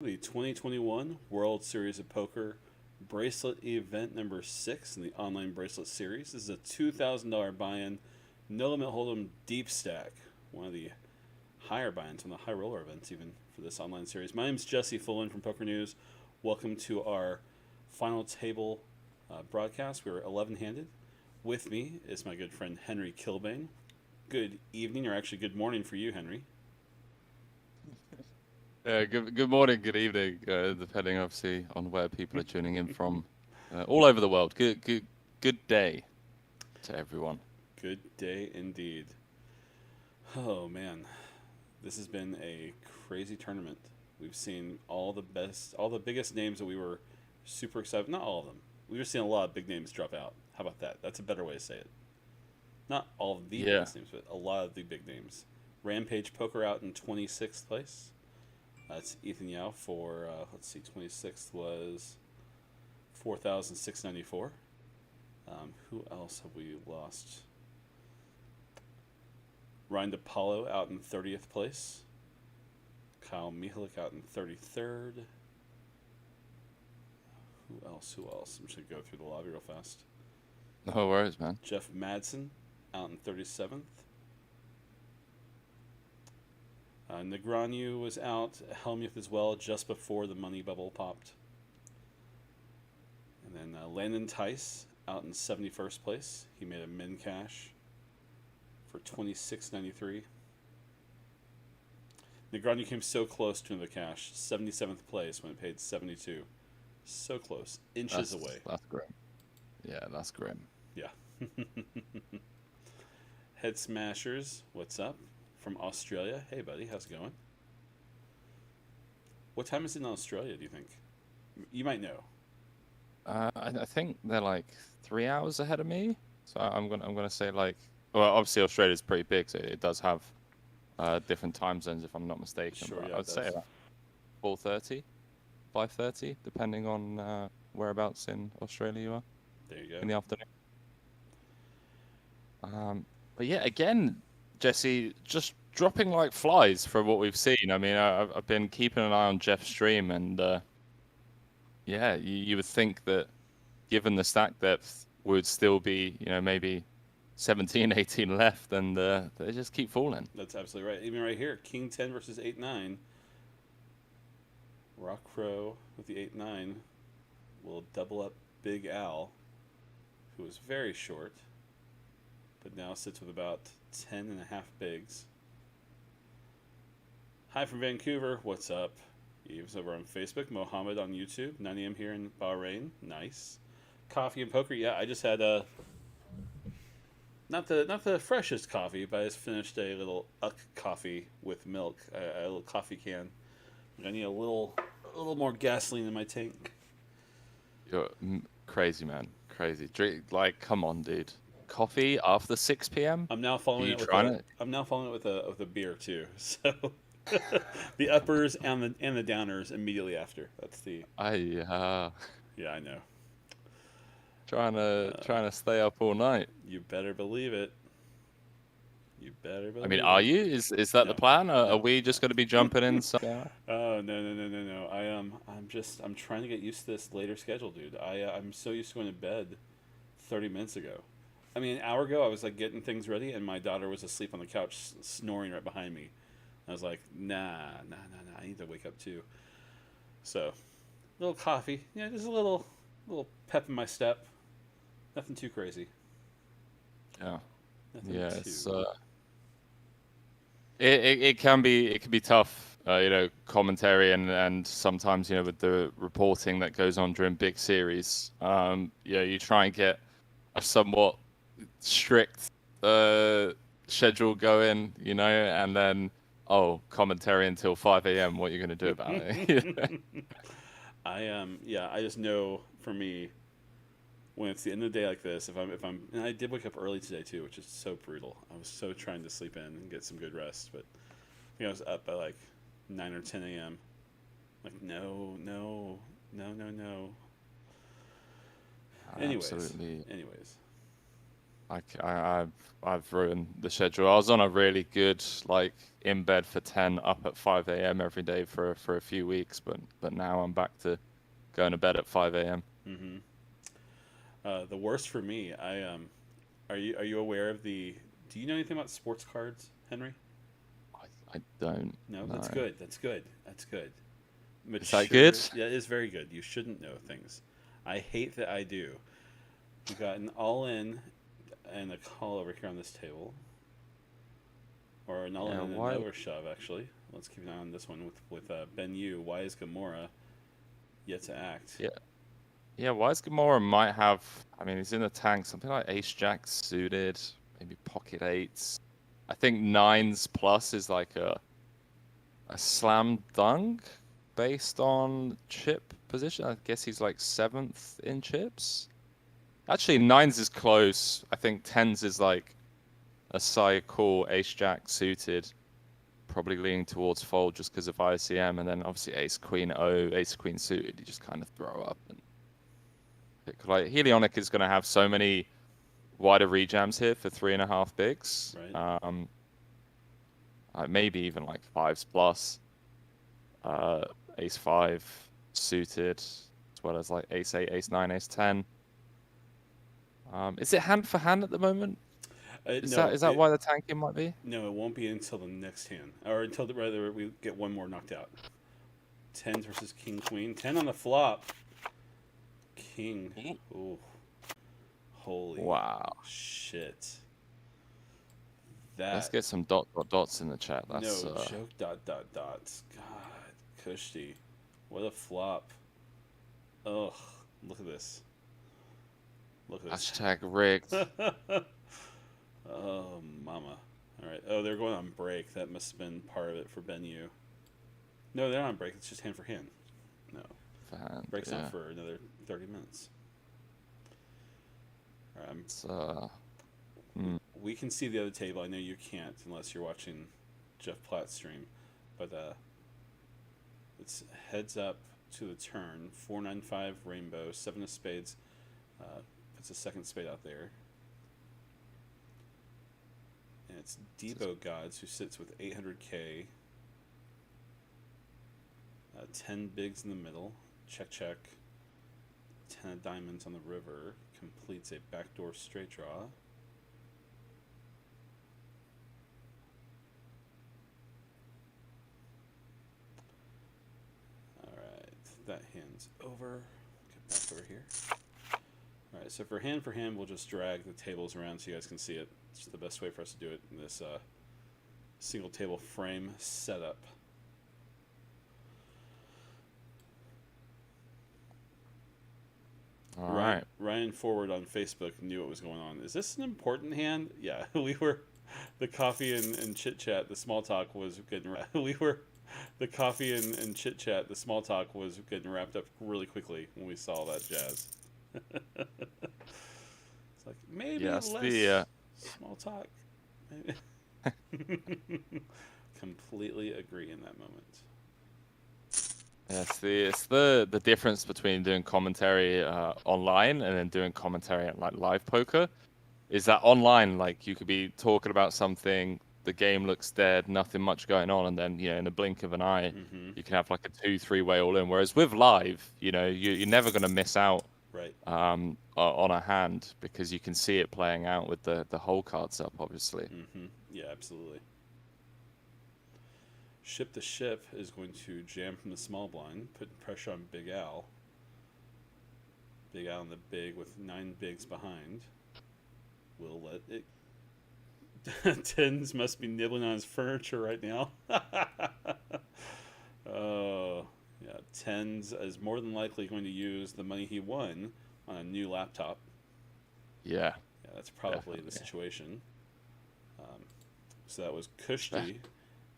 The 2021 World Series of Poker Bracelet event number 6 in the online bracelet series. This is a $2,000 buy-in, no limit hold'em deep stack. One of the higher buy-ins, one of the high roller events even for this online series. My name is Jesse Fullen from Poker News. Welcome to our final table broadcast. We were 11-handed. With me is my good friend Henry Kilbane. Good evening, or actually good morning for you, Henry. Good morning, good evening, depending obviously on where people are tuning in from, all over the world. Good day to everyone. Good day indeed. Oh man, this has been a crazy tournament. We've seen all the biggest names that we were super excited. Not all of them. We've just seen a lot of big names drop out. How about that? That's a better way to say it. Not all of the Yeah. biggest names, but a lot of the big names. Rampage Poker out in 26th place. That's Ethan Yao for, let's see, 26th was 4,694. Who else have we lost? Ryan DePaulo out in 30th place. Kyle Mihalik out in 33rd. Who else? I'm just going to go through the lobby real fast. No worries, man. Jeff Madsen out in 37th. Negreanu was out, Helmuth as well, just before the money bubble popped. And then Landon Tice out in 71st place. He made a min cash for $26.93. Negreanu came so close to the cash, 77th place when it paid 72. So close, inches away. That's grim. Yeah, that's grim. Yeah. Head Smashers, what's up? From Australia. Hey, buddy, how's it going? What time is it in Australia, do you think? You might know. I think they're like 3 hours ahead of me, so I'm gonna say like, well, obviously Australia's pretty big, so it does have different time zones if I'm not mistaken. Sure, But yeah, I it would say does. about 4:30, 5:30, depending on whereabouts in Australia you are There you go. in the afternoon. But yeah, again, Jesse, just dropping like flies from what we've seen. I mean, I've been keeping an eye on Jeff's stream, and yeah, you would think that given the stack depth, would still be, maybe 17, 18 left, and they just keep falling. That's absolutely right. Even right here, King 10 versus 8-9. Rock Crow with the 8-9 will double up Big Al, who was very short, but now sits with about 10 and a half bigs. Hi from Vancouver. What's up? Eve's over on Facebook. Mohammed on YouTube. 9 a.m. here in Bahrain. Nice. Coffee and poker. Yeah, I just had not the freshest coffee, but I just finished a little coffee with milk. A little coffee can. I need a little more gasoline in my tank. You're crazy, man. Crazy. Drink, like, come on, dude. Coffee after 6 p.m.? I'm now Are following you it with trying a it? I'm now following it with a beer too. So the uppers and the downers immediately after. That's the yeah, I know. trying to stay up all night. You better believe it. You better I mean, believe are it. you? Is that the No, plan? Are no. we just going to be jumping in some hour? Oh no. I'm trying to get used to this later schedule, dude. I'm so used to going to bed 30 minutes ago. I mean, an hour ago I was like getting things ready, and my daughter was asleep on the couch snoring right behind me. I was like, nah. I need to wake up too. So, a little coffee, yeah, just a little pep in my step. Nothing too crazy. Yeah. Nothing Yeah, too. it can be tough, commentary and sometimes, with the reporting that goes on during big series. You try and get a somewhat strict schedule going, and then commentary until 5 a.m. What you're going to do about it? I just know for me when it's the end of the day like this, if I'm and I did wake up early today too, which is so brutal. I was so trying to sleep in and get some good rest, but I think I was up by like 9 or 10 a.m. Like no. Anyways, Absolutely. anyways. I've ruined the schedule. I was on a really good like in bed for 10, up at 5 a.m. every day for a few weeks, but now I'm back to going to bed at 5 a.m. Mm-hmm. The worst for me, are you aware of the? Do you know anything about sports cards, Henry? I don't No, know. that's good. That's good. That's good. Is that good? Yeah, it is very good. You shouldn't know things. I hate that I do. We got an all-in and a call over here on this table, or an all-in Yeah, and why? an overshove. Actually, let's keep an eye on this one with Ben Yu. Why is Gamora yet to act? Yeah, yeah. Wise Gamora might have. I mean, he's in the tank. Something like Ace Jack suited, maybe pocket eights. I think nines plus is like a slam dunk based on chip position. I guess he's like seventh in chips. Actually, nines is close. I think tens is like a cycle Ace Jack suited, probably leaning towards fold just because of ICM, and then obviously Ace Queen O, Ace Queen suited. You just kind of throw up and pick. Like Helionic is going to have so many wider rejams here for 3.5 bigs. Right. Maybe even like fives plus. Ace 5 suited, as well as like Ace 8, Ace 9, Ace 10. Is it hand for hand at the moment? Is No, that why the tanking might be? no, it won't be until the next hand, or until rather we get one more knocked out. Tens versus King Queen. 10 on the flop. King. Ooh, holy Wow. shit. Let's That get some dots in the chat. That's no joke. Dots. God, Kushti, what a flop. Ugh, look at this. Look at this. hashtag rigged. Oh, mama. All right. Oh, they're going on break. That must have been part of it for Ben Yu. No, they're not on break. It's just hand for hand. No, Fan, break's yeah. not for another 30 minutes. All right, It's, we can see the other table. I know you can't unless you're watching Jeff Platt's stream, but it's heads up to the turn. 495 rainbow, 7 of spades. Puts a second spade out there. And it's Debo Gods who sits with 800k. 10 bigs in the middle. Check. 10 of diamonds on the river. Completes a backdoor straight draw. Alright, that hand's over. Get back over here. Alright, so for hand, we'll just drag the tables around so you guys can see it. It's the best way for us to do it in this single table frame setup. all right. Ryan Forward on Facebook knew what was going on. Is this an important hand? Yeah, we were. The coffee and chit chat, the small talk was getting. The coffee and chit chat, the small talk was getting wrapped up really quickly when we saw that jazz. It's like maybe Yes, less small talk. Completely agree in that moment. Yes, it's the difference between doing commentary online and then doing commentary at like live poker is that online, like you could be talking about something, the game looks dead, nothing much going on, and then in a blink of an eye, you can have like a 2-3 way all in. Whereas with live, you're never going to miss out Right. on a hand because you can see it playing out with the whole cards up, obviously. Yeah, absolutely. Ship to Ship is going to jam from the small blind, put pressure on Big Al. Big Al in the big with 9 bigs behind. We'll let it. Tens must be nibbling on his furniture right now. Oh, yeah. Tens is more than likely going to use the money he won on a new laptop. Yeah. Yeah, that's probably Definitely. the situation. So that was Kushti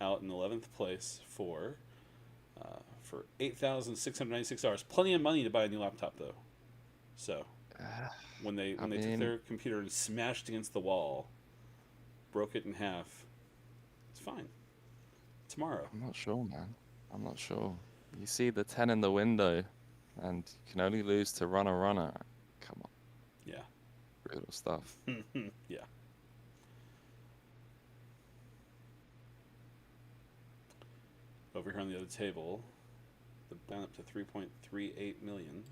out in 11th place for $8,696. Plenty of money to buy a new laptop, though. So when they took their computer and smashed against the wall, broke it in half, it's fine. Tomorrow. I'm not sure, man. I'm not sure. You see the 10 in the window, and you can only lose to runner. Come on. Yeah. Brutal stuff. Yeah. Over here on the other table, the down up to 3.38 million.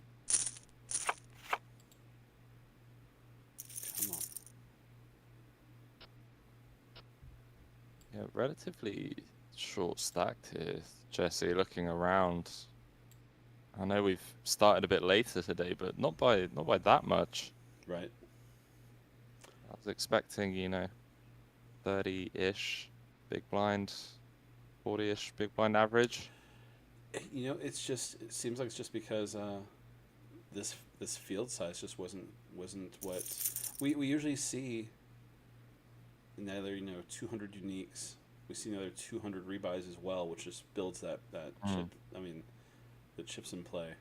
Come on. Yeah, relatively short stacked here, Jesse. Looking around, I know we've started a bit later today, but not by that much. Right. I was expecting, 30-ish big blind, 40-ish big blind average. It seems like it's just because this field size just wasn't what we usually see. Another 200 uniques. We see another 200 rebuys as well, which just builds that chip. I mean, the chips in play.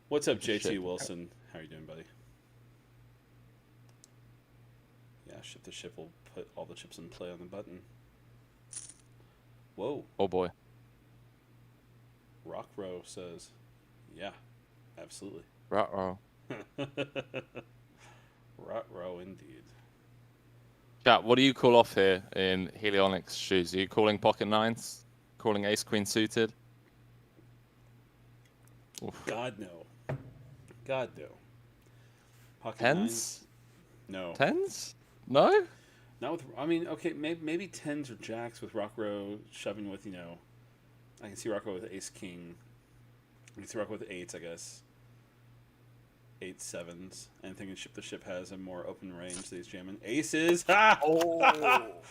What's up, JT Wilson? How are you doing, buddy? Yeah, ship the ship will put all the chips in play on the button. Whoa. Oh boy. Rock Row says, yeah, absolutely. Ruh-roh. Rot row indeed. Chat, what do you call off here in Helionics shoes? Are you calling pocket nines? Calling ace queen suited? Oof. God no. God no. Pocket Tens? nines? No. Tens? No? Not with. I mean, okay, maybe tens or jacks with Rock Row shoving with I can see Rock Row with ace king. I can see Rock Row with eights, I guess. 8 sevens. Anything in ship the ship has a more open range. These jamming aces. Ha! Oh.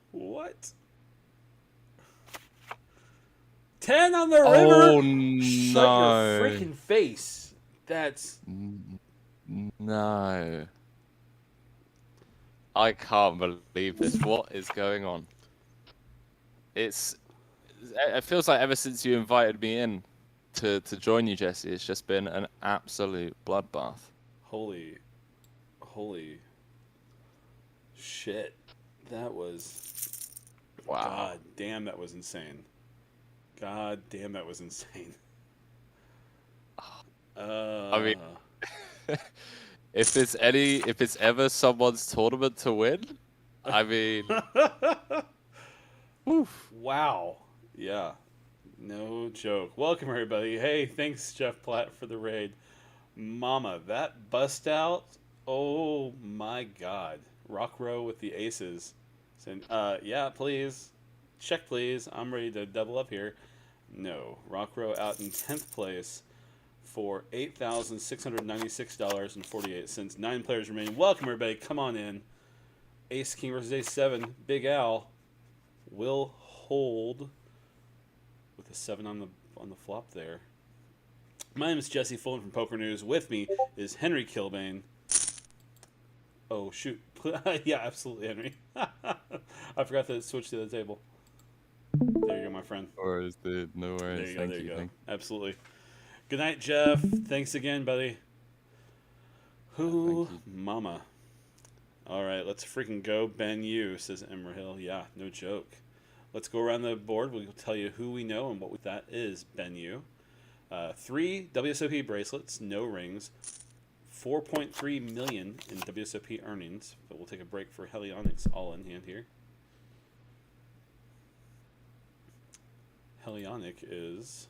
What? 10 on the river. Oh Shut no! your freaking face. That's No. I can't believe this. What is going on? It feels like ever since you invited me in to join you, Jesse, it's just been an absolute bloodbath. holy shit. That was Wow. God damn, that was insane. God damn, that was insane. I mean, if it's ever someone's tournament to win, I mean, oof. Wow. Yeah. No joke. Welcome, everybody. Hey, thanks, Jeff Platt, for the raid. Mama, that bust out. Oh, my God. Rock Row with the aces. Saying, yeah, please. Check, please. I'm ready to double up here. No. Rock Row out in 10th place for $8,696.48. 9 players remain. Welcome, everybody. Come on in. Ace King versus Ace 7. Big Al will hold with a 7 on the flop there. My name is Jesse Fulton from Poker News. With me is Henry Kilbane. Oh, shoot. Yeah, absolutely, Henry. I forgot to switch to the table. There you go, my friend. No worries. There you Thank go. you. Absolutely. Good night, Jeff. Thanks again, buddy. Who, mama. All right, let's freaking go. Ben Yu, says Emmer Hill. Yeah, no joke. Let's go around the board. We'll tell you who we know and what that is, Ben Yu. 3 WSOP bracelets, no rings. 4.3 million in WSOP earnings. But we'll take a break for Helionics all in hand here. Helionic is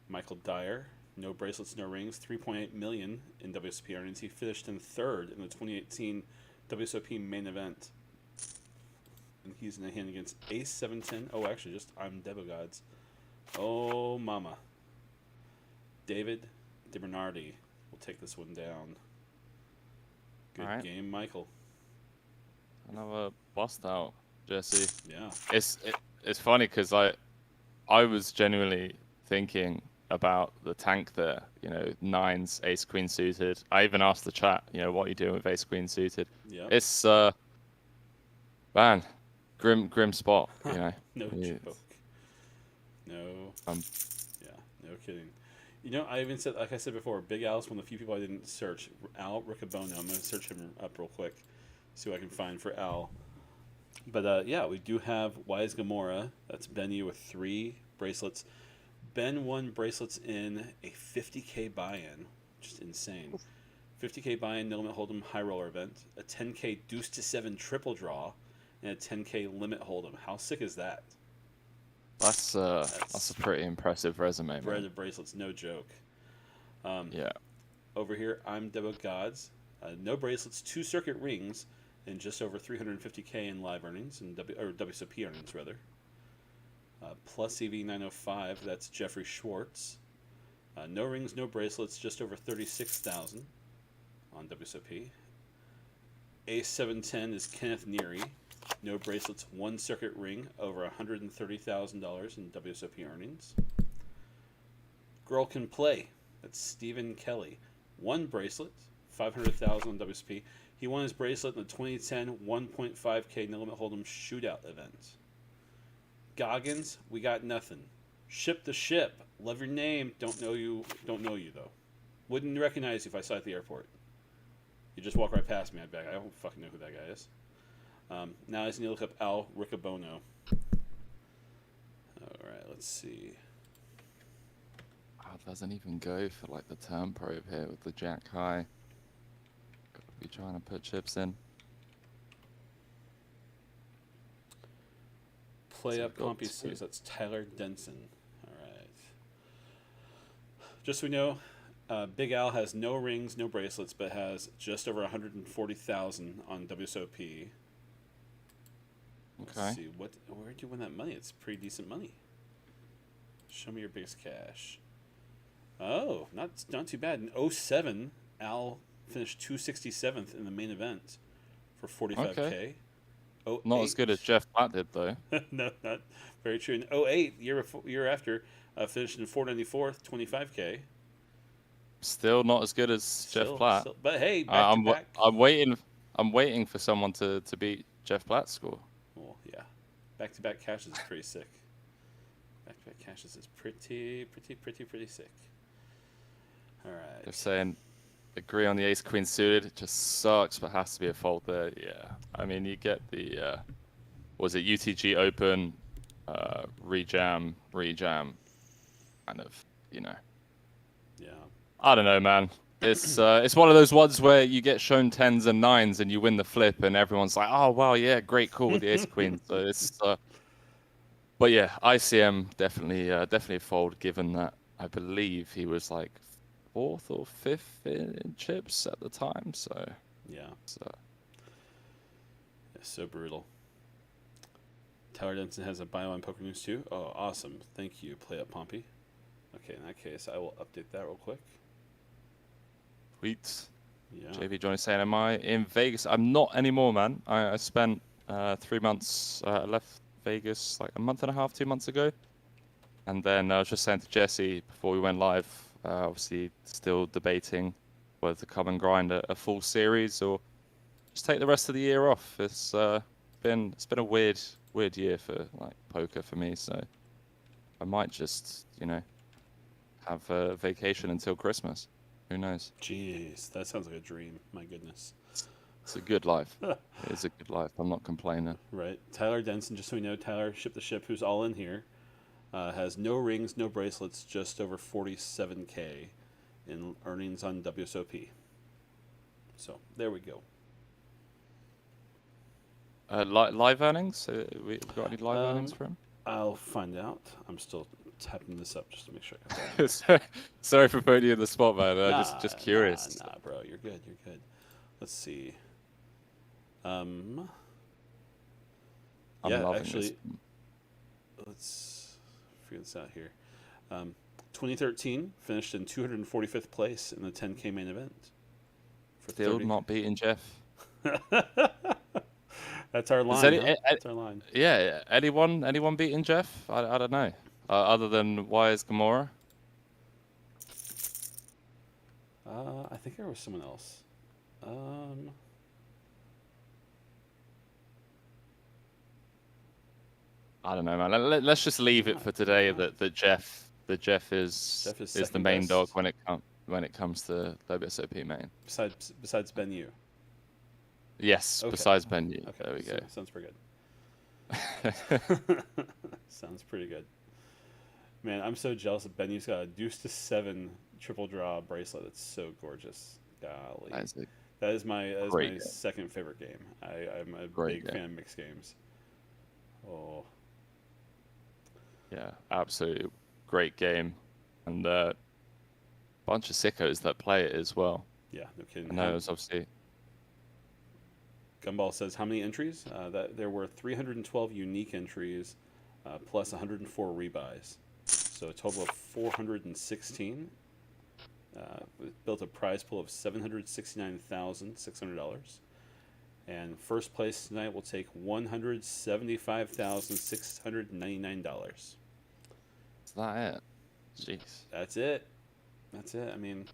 Michael Dyer. No bracelets, no rings. 3.8 million in WSOP earnings. He finished in third in the 2018 WSOP main event. And he's in a hand against Ace 710. Oh, actually, just I'm Debogods. Oh, mama. David DiBernardi will take this one down. Good All right. game, Michael. Another bust out, Jesse. Yeah. It's funny because I was genuinely thinking about the tank there. Nines, ace queen suited. I even asked the chat, what are you doing with ace queen suited? Yeah. It's man, grim spot. No Yeah. joke. No. Yeah, no kidding. I even said, like I said before, Big Al's one of the few people I didn't search. Al Riccobono. I'm going to search him up real quick, see what I can find for Al. But yeah, we do have Wise Gamora. That's Ben Yu with 3 bracelets. Ben won bracelets in a 50K buy-in, just insane. 50K buy-in, no limit hold'em high roller event, a 10K deuce to 7 triple draw, and a 10K limit hold'em. How sick is that? That's a pretty impressive resume, Bread man. of bracelets, no joke. Yeah. Over here, I'm Debo Gods. No bracelets, 2 circuit rings, and just over 350K in live earnings, or WSOP earnings rather. Plus EV 905, that's Jeffrey Schwartz. No rings, no bracelets, just over 36,000 on WSOP. Ace 710 is Kenneth Neary. No bracelets, 1 circuit ring, over $130,000 in WSOP earnings. Girl Can Play, that's Stephen Kelly. 1 bracelet, 500,000 on WSOP. He won his bracelet in the 2010 1.5K no limit hold'em shootout event. Goggins, we got nothing. Ship the ship. Love your name. Don't know you though. Wouldn't recognize you if I saw you at the airport. You just walk right past me, I bet. I don't fucking know who that guy is. Now I just need to look up Al Riccobono. Alright, let's see. Oh, it doesn't even go for like the turn probe here with the jack high. Be trying to put chips in. Play So Up Pompey says that's Tyler Denson. Alright. Just so we know, Big Al has no rings, no bracelets, but has just over 140,000 on WSOP. Okay. Let's see, where'd you win that money? It's pretty decent money. Show me your biggest cash. Oh, not too bad. In 07, Al finished 267th in the main event for 45K. Okay. 08, Not as good as Jeff Platt did, though. no, not very true. In 08, year after, finished in 494th, 25K. Still not as good as Jeff Platt. But hey, back to back. I'm waiting for someone to beat Jeff Platt's score. Well, yeah. Back to back cashes is pretty sick. Back to back cashes is pretty sick. All right. They're saying agree on the ace queen suited. It just sucks, but has to be a fault there. Yeah. I mean, you get the was it UTG Open, rejam, kind of, you know. Yeah. I don't know, man. It's one of those ones where you get shown 10s and 9s and you win the flip and everyone's like, oh wow, yeah, great call with the ace queen. So it's but yeah, ICM definitely a fold given that I believe he was like 4th or 5th in chips at the time. So yeah. So so brutal. Tyler Denson has a bio on Poker News too. Oh, awesome. Thank you, Play Up Pompey. Okay, in that case, I will update that real quick. Tweets. Yeah. JV Johnny saying, am I in Vegas? I'm not anymore, man. I spent 3 months, left Vegas like a month and a half, 2 months ago. And then I was just saying to Jesse before we went live, obviously still debating whether to come and grind a full series or just take the rest of the year off. It's been a weird year for like poker for me, so I might just, you know, have a vacation until Christmas. Who knows? Jeez, that sounds like a dream. My goodness. It's a good life. It is a good life. I'm not complaining. Right. Tyler Denson, just so we know, Tyler Ship the Ship, who's all in here, has no rings, no bracelets, just over 47K in earnings on WSOP. So there we go. Live earnings? We got any live earnings for him? I'll find out. I'm still tapping this up just to make sure I got that. Sorry for putting you in the spot, man. Just curious. Nah, bro. You're good. Let's see. I'm yeah, loving actually, this. let's figure this out here. 2013 finished in 245th place in the 10K main event. Still not beating Jeff. That's our line. That's our line. Yeah, anyone beating Jeff? I don't know. Other than Wise Gamora? I think there was someone else. I don't know, man. Let's just leave it for today that Jeff is the main best. dog when it comes to WSOP main. Besides Ben Yu. Yes, Okay. Besides Ben Yu. Okay. There we go. Sounds pretty good. Sounds pretty good. Man, I'm so jealous of Ben Yu's got a deuce to 7 triple draw bracelet. It's so gorgeous. Golly. That is a That is great my game. second favorite game. I'm a Great big game. fan of mixed games. Oh, Yeah, absolutely great game, and bunch of sickos that play it as well. yeah, no kidding. I know it's obviously Gumball says how many entries? That there were 312 unique entries, plus 104 rebuys, so a total of 416. Built a prize pool of $769,600, and first place tonight will take $175,699. is that it? Jeez. That's it. That's it. I mean,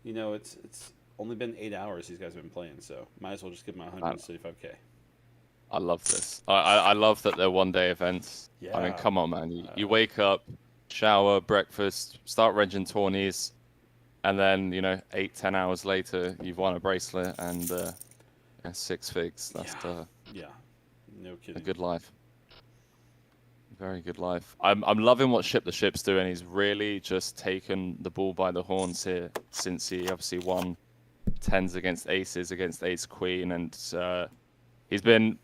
it's only been 8 hours these guys have been playing, so might as well just give them 175K. I love this. I love that they're 1 day events. I mean, Yeah. come on, man. You wake up, shower, breakfast, start renging tourneys, and then 8-10 hours later, you've won a bracelet and 6 figs. That's Yeah. No a kidding. good life. Very good life. I'm loving what Ship the Ship's doing. He's really just taken the bull by the horns here since he obviously won tens against aces, against ace queen, and he's been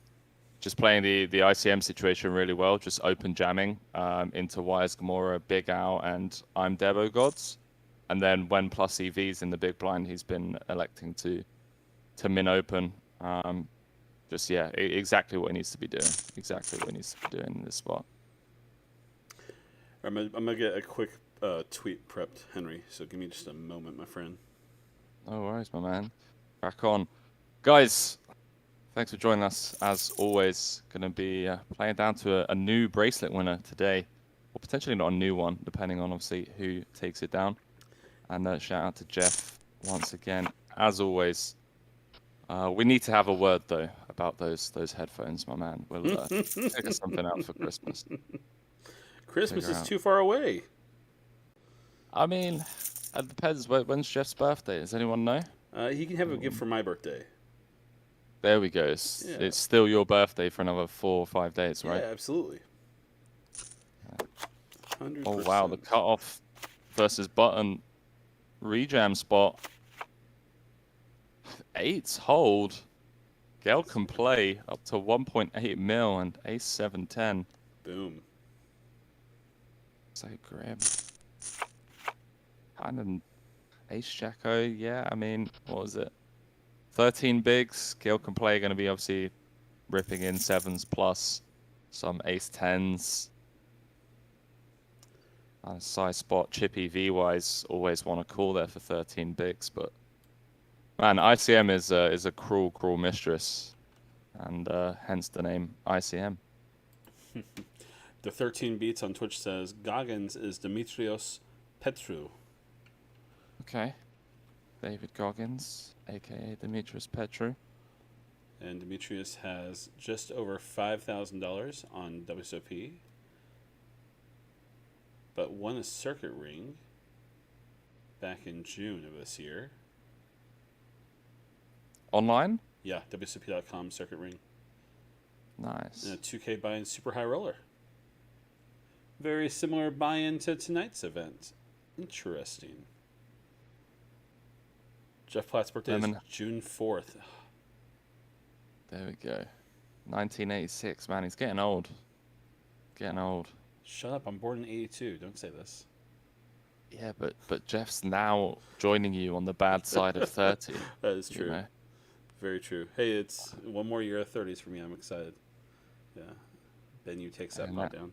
just playing the ICM situation really well, just open jamming into Wires Gamora, Big Al, and I'm Debo Gods. And then when plus EVs in the big blind, he's been electing to min open. Exactly what he needs to be doing. Exactly what he needs to be doing in this spot. I'm gonna get a quick tweet prepped, Henry. So give me just a moment, my friend. No worries, my man. Crack on. Guys, thanks for joining us. As always, going to be playing down to a new bracelet winner today. Or potentially not a new one, depending on obviously who takes it down. And shout out to Jeff once again. As always, we need to have a word, though, about those headphones, my man. We'll figure something out for Christmas. Christmas is too far away. I mean, it depends. When's Jeff's birthday? Does anyone know? He can have a gift for my birthday. There we go. It's still your birthday for another 4 or 5 days, right? Yeah, absolutely. 100%. Oh, wow. The cutoff versus button rejam spot. 8s hold. Gale can play up to 1.8 mil and ace 7-10. Boom. So grim. Kind of ace jacko, yeah. I mean, what was it? 13 bigs. Gale can play going to be obviously ripping in 7s plus some ace 10s. Size spot, chippy V wise, always want to call there for 13 bigs, but man, ICM is a cruel mistress, and hence the name ICM. The 13 Beats on Twitch says Goggins is Dimitrios Petru. Okay. David Goggins, aka Demetrius Petru. And Demetrius has just over $5,000 on WSOP, but won a circuit ring back in June of this year. Online? Yeah, WSOP.com circuit ring. Nice. And a 2K buy-in super high roller. Very similar buy-in to tonight's event. Interesting. Jeff Platt's birthday is June 4th. There we go. 1986. Man, he's getting old. Getting old. Shut up, I'm born in 82. Don't say this. Yeah, but Jeff's now joining you on the bad side of 30. That is true. Very true. Hey, it's one more year of 30s for me. I'm excited. Yeah. Then you take that pot down.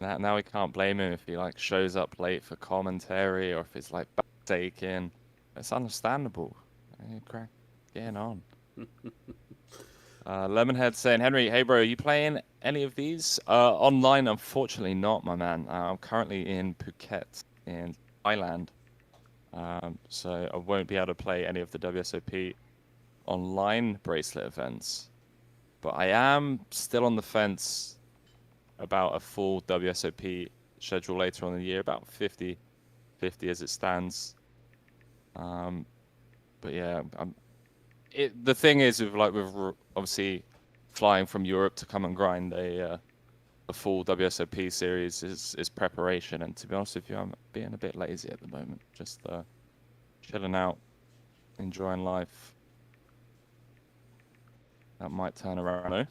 Now we can't blame him if he shows up late for commentary or if it's back-taking. It's understandable. Getting on. Lemonhead saying, Henry, hey bro, are you playing any of these? Online, unfortunately not, my man. I'm currently in Phuket in Thailand. So I won't be able to play any of the WSOP online bracelet events. But I am still on the fence about a full WSOP schedule later on in the year, about 50-50 as it stands. But yeah, the thing is with obviously flying from Europe to come and grind a full WSOP series is preparation. And to be honest with you, I'm being a bit lazy at the moment. Just chilling out, enjoying life. That might turn around, though.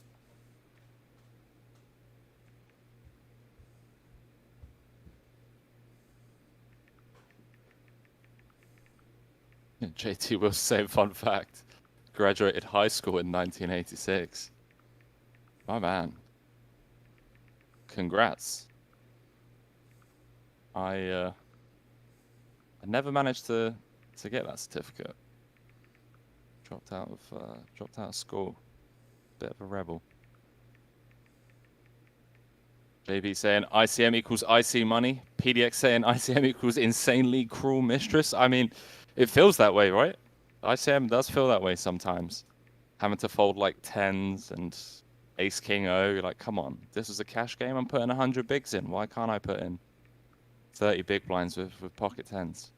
JT will say, fun fact, graduated high school in 1986. My man. Congrats. I never managed to get that certificate. Dropped out of school. Bit of a rebel. JB saying ICM equals IC money. PDX saying ICM equals insanely cruel mistress. I mean, it feels that way, right? ICM does feel that way sometimes. Having to fold like tens and ace king O. Like, come on, this is a cash game. I'm putting 100 bigs in. Why can't I put in 30 big blinds with pocket tens?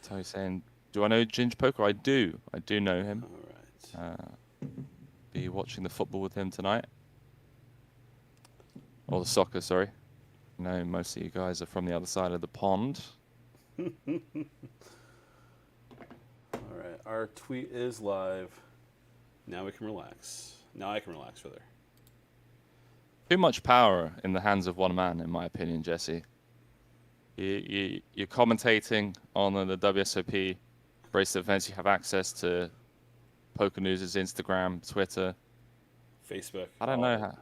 Tony saying, do I know Ginge Poker? I do. I do know him. All right. Be watching the football with him tonight. Or the soccer, sorry. I know most of you guys are from the other side of the pond. All right. Our tweet is live. Now we can relax. Now I can relax, rather. Too much power in the hands of one man, in my opinion, Jesse. You're commentating on the WSOP Bracelet events. You have access to Poker News' Instagram, Twitter, Facebook. I don't know how.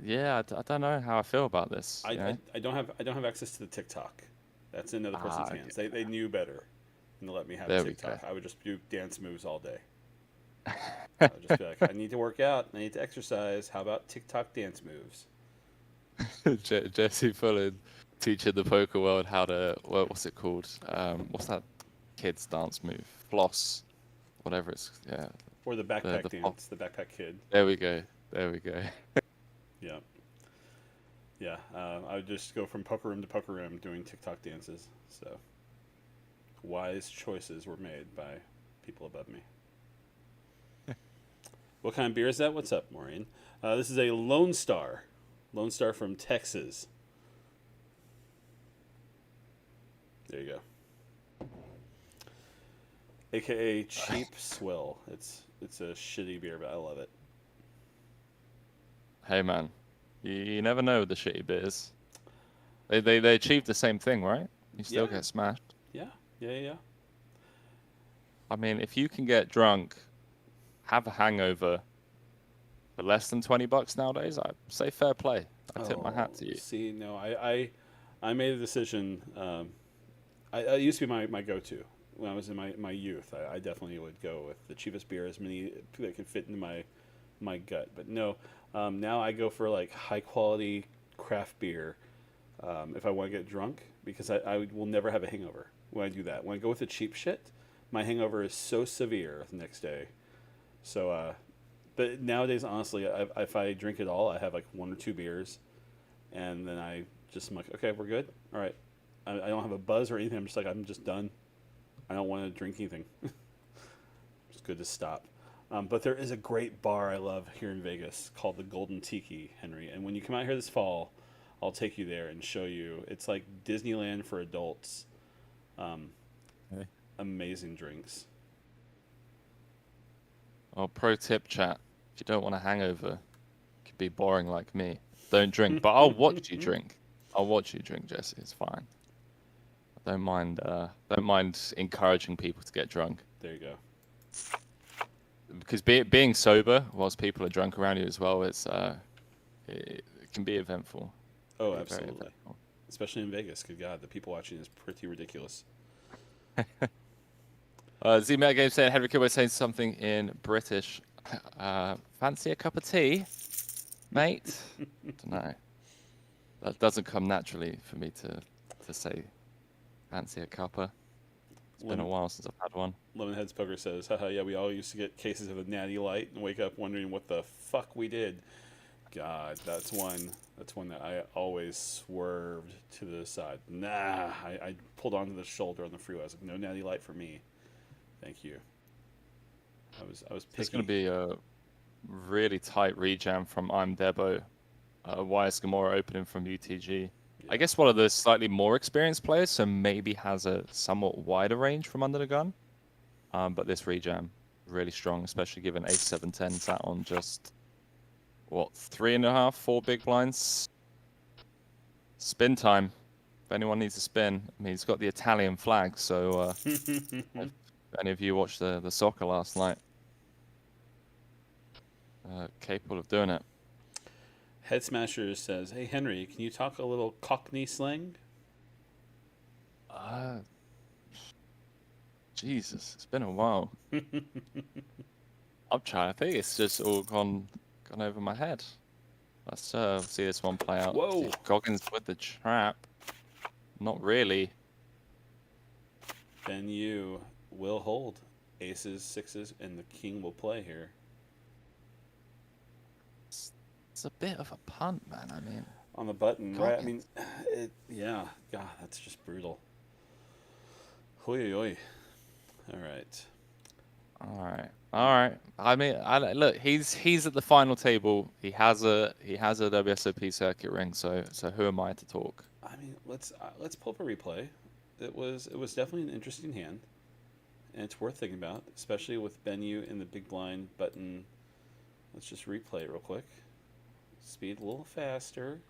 Yeah, I don't know how I feel about this. I don't have access to the TikTok. That's in another person's hands. They knew better than to let me have TikTok. I would just do dance moves all day. I would just be like, I need to work out. I need to exercise. How about TikTok dance moves? Jesse Fullen teaching the poker world how to, what's it called? What's that kid's dance move? Floss, whatever it's, yeah. Or the backpack dance, the backpack kid. There we go. Yeah. Yeah, I would just go from poker room to poker room doing TikTok dances. So, wise choices were made by people above me. What kind of beer is that? What's up, Maureen? This is a Lone Star. Lone Star from Texas. There you go. AKA Cheap Swill. It's a shitty beer, but I love it. Hey, man. You never know with the shitty beers. They achieve the same thing, right? You still get smashed. Yeah. I mean, if you can get drunk, have a hangover for less than $20 nowadays, I say fair play. I tip my hat to you. See, no, I made a decision. I used to be my go-to when I was in my youth. I definitely would go with the cheapest beer, as many that could fit into my gut. But no, now I go for like high quality craft beer if I want to get drunk, because I will never have a hangover when I do that. When I go with the cheap shit, my hangover is so severe the next day. So, but nowadays, honestly, if I drink it all, I have like one or two beers, and then I'm like, okay, we're good. All right. I don't have a buzz or anything. I'm just done. I don't want to drink anything. It's good to stop. But there is a great bar I love here in Vegas called the Golden Tiki, Henry. And when you come out here this fall, I'll take you there and show you. It's like Disneyland for adults. Okay. Amazing drinks. Well, pro tip, chat. If you don't want a hangover, you could be boring like me. Don't drink, but I'll watch you drink. I'll watch you drink, Jesse. It's fine. I don't mind encouraging people to get drunk. There you go. Because being sober whilst people are drunk around you as well, it can be eventful. Oh, absolutely. Especially in Vegas. Good God, the people watching is pretty ridiculous. Z-Mail Game saying, Henry Kilway saying something in British. Fancy a cup of tea, mate? Don't know. That doesn't come naturally for me to say fancy a cuppa. It's been a while since I've had one. Lemonheads Poker says, haha, yeah, we all used to get cases of the Natty Light and wake up wondering what the fuck we did. God, that's one that I always swerved to the side. Nah, I pulled onto the shoulder on the freeway. I was like, no Natty Light for me. Thank you. I was picky. There's going to be really tight rejam from I'm Debo. YS Gamora opening from UTG. I Yeah. guess one of the slightly more experienced players, so maybe has a somewhat wider range from under the gun. But this rejam, really strong, especially given Ace 7-10 sat on just, what, 3.5, 4 big blinds? Spin time. If anyone needs a spin, I mean, he's got the Italian flag, so if any of you watched the soccer last night, capable of doing it. Head Smasher says, "Hey Henry, can you talk a little Cockney slang?" Uh, Jesus, it's been a while. I'm trying to think. It's just all gone over my head. Let's see this one play out. Whoa! Goggins with the trap. Not really. Ben you will hold. Aces, sixes, and the king will play here. It's a bit of a punt, man. I mean, On the button, right? I mean, Goggins. yeah. God, that's just brutal. Hoi, hoi. All right. All right. I mean, look. He's at the final table. He has a WSOP circuit ring. So who am I to talk? I mean, let's pull up a replay. It was definitely an interesting hand, and it's worth thinking about, especially with Benyu in the big blind button. Let's just replay it real quick. Speed a little faster.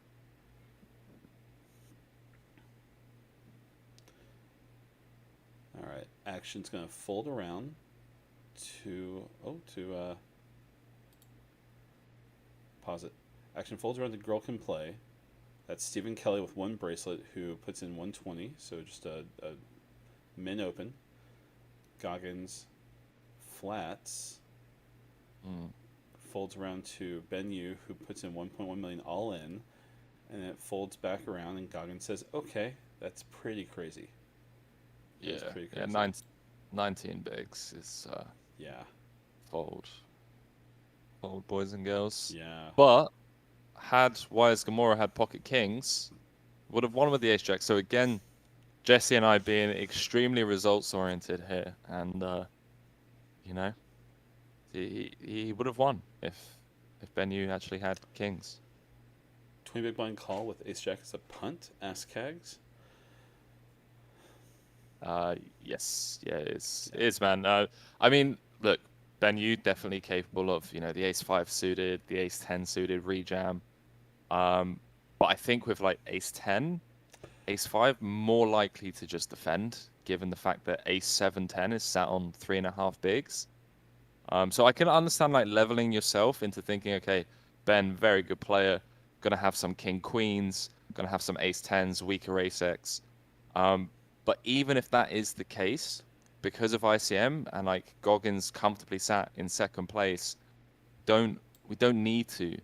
All right, action's gonna fold around to pause it. Action folds around to girl can play. That's Stephen Kelly with one bracelet who puts in 120, so just a min open. Goggins flats. Mm. Folds around to Ben Yu who puts in 1.1 million all in, and it folds back around and Goggins says, "Okay, that's pretty crazy." Yeah. Pretty Yeah. crazy. 19 bigs is Yeah. fold, boys and girls. Yeah. But had Wires Gamora had pocket kings, would have won with the ace jack. So again, Jesse and I being extremely results oriented here, and you know, he would have won if Benyu actually had kings. 20 big blind call with ace jack as a punt. Ask Cags. Yes, yeah, it is, man. I mean, look, Benyu definitely capable of, the ace 5 suited, the ace 10 suited rejam. But I think with like ace 10, ace 5 more likely to just defend, given the fact that ace 7-10 is sat on 3.5 bigs. So I can understand like leveling yourself into thinking, okay, Ben, very good player, gonna have some king queens, gonna have some ace 10s, weaker ace X. But even if that is the case, because of ICM and like Goggins comfortably sat in second place, we don't need to,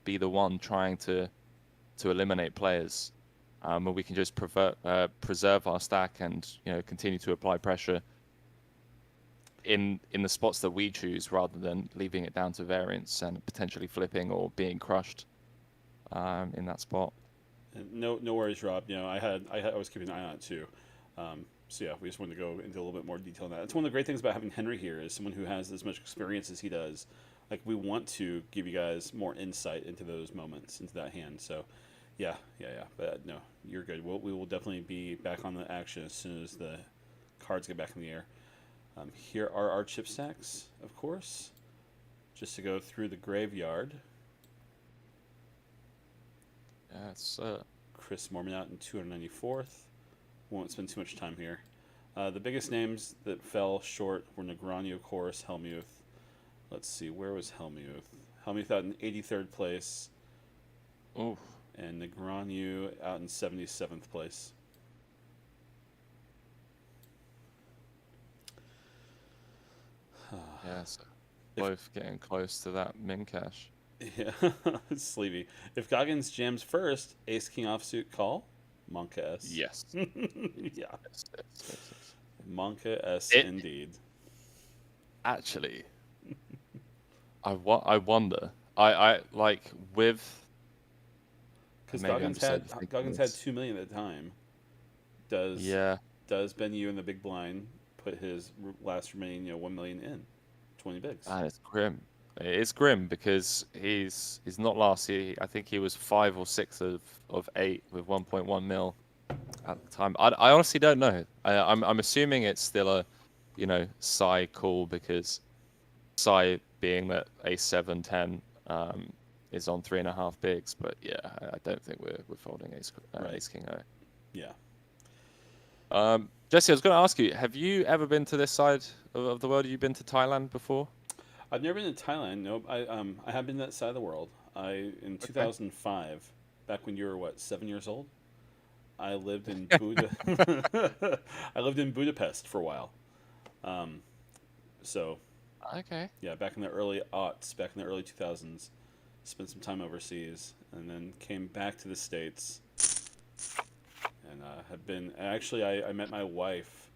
be the one trying to eliminate players. And we can just preserve our stack and continue to apply pressure in the spots that we choose, rather than leaving it down to variance and potentially flipping or being crushed in that spot. No worries, Rob. I was keeping an eye on it too. So yeah, we just wanted to go into a little bit more detail on that. It's one of the great things about having Henry here, is someone who has as much experience as he does. Like, we want to give you guys more insight into those moments, into that hand. So yeah. But no, you're good. We will definitely be back on the action as soon as the cards get back in the air. Here are our chip stacks, of course, just to go through the graveyard. Yeah, it's Chris Mormon out in 294th. Won't spend too much time here. The biggest names that fell short were Negreanu, of course, Helmuth. Let's see, where was Helmuth? Helmuth out in 83rd place. oof. And Negreanu out in 77th place. Yeah, so both getting close to that min cash. Yeah, sleepy. If Goggins jams first, Ace King offsuit call, Monka S. Yes. Yeah, Yes. Monka S It indeed. actually, I wonder. I like with. Because Maybe I'm just Goggins overthinking had this. 2 million at the time. Does Yeah, Ben Yu in the big blind put his last remaining 1 million in 20 bigs? and it's grim. It's grim because he's not last year. I think he was 5 or 6 of 8 with 1.1 mil at the time. I honestly don't know. I'm assuming it's still a, Psy call because Psy being that A710 is on 3.5 bigs. But yeah, I don't think we're folding Right. Ace King O. Yeah. Jesse, I was going to ask you, have you ever been to this side of the world? Have you been to Thailand before? I've never been to Thailand. Nope. I have been to that side of the world. In Okay. 2005, back when you were what, 7 years old, I lived in I lived in Budapest for a while. Um, so Okay. yeah, back in the early aughts, back in the early 2000s, spent some time overseas, and then came back to the States, and have been actually I met my wife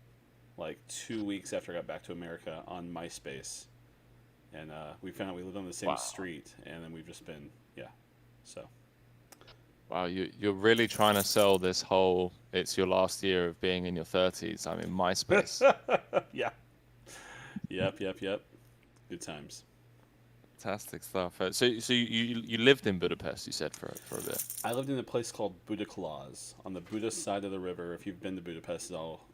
like 2 weeks after I got back to America on MySpace, and we found out we lived on the same Wow. street, and then we've just been so. Wow, you're really trying to sell this whole it's your last year of being in your 30s. I mean, MySpace. Yeah. Yep. Good times. Fantastic stuff. So you lived in Budapest, you said, for a bit. I lived in a place called Budakláz on the Buda side of the river. If you've been to Budapest at all,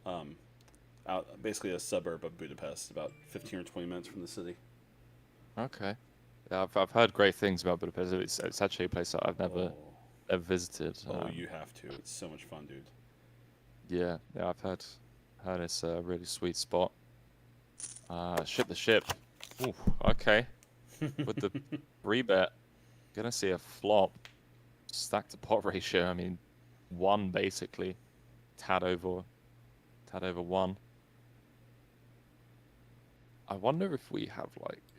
out basically a suburb of Budapest, about 15 or 20 minutes from the city. Okay. Yeah, I've heard great things about Budapest. It's actually a place that I've never Oh, ever visited. you have to. It's so much fun, dude. Yeah, I've heard it's a really sweet spot. Ship the ship. Ooh, okay. With the rebet, gonna see a flop. Stack to pot ratio. I mean, 1 basically. Tad over 1. I wonder if we have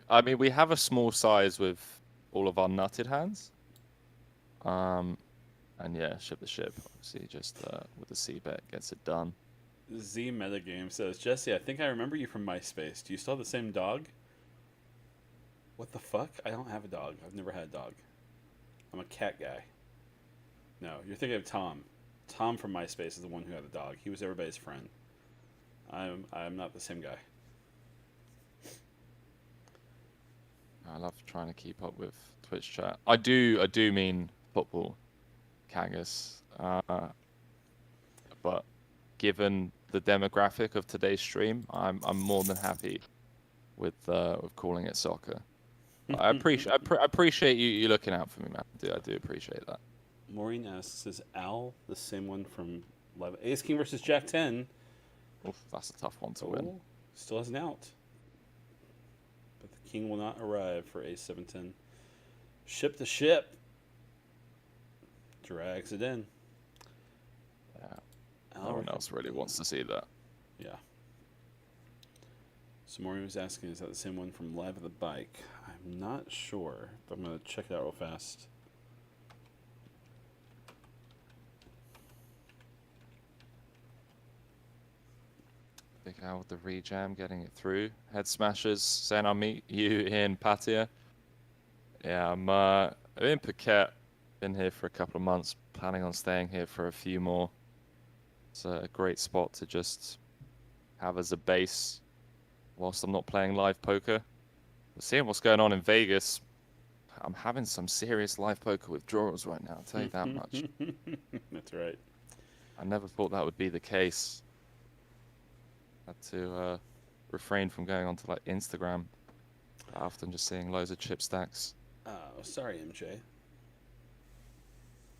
I mean, we have a small size with all of our nutted hands. And yeah, ship the ship. Obviously, just with the C bet gets it done. Z Metagame says, Jesse, I think I remember you from MySpace. Do you still have the same dog? What the fuck? I don't have a dog. I've never had a dog. I'm a cat guy. No, you're thinking of Tom. Tom from MySpace is the one who had a dog. He was everybody's friend. I'm not the same guy. I love trying to keep up with Twitch chat. I do mean football, Kangas. But given the demographic of today's stream, I'm more than happy with calling it soccer. I appreciate you looking out for me, man. I do appreciate that. Maureen asks, is Al the same one from Live Ace King versus Jack 10? Oof, that's a tough one to win. Still has an out. But the king will not arrive for Ace 710. Ship the ship. Drags it in. Yeah. No one else really wants to see that. Yeah. So Maureen was asking, is that the same one from Live at the Bike? I'm not sure, but I'm going to check it out real fast. Big Al with the rejam, getting it through. Head smashers saying I'll meet you in Pattaya. Yeah, I'm in Phuket. Been here for a couple of months. Planning on staying here for a few more. It's a great spot to just have as a base whilst I'm not playing live poker. But seeing what's going on in Vegas, I'm having some serious live poker withdrawals right now, I'll tell you that much. That's right. I never thought that would be the case. Had to refrain from going onto like Instagram after just seeing loads of chip stacks. Oh, sorry, MJ.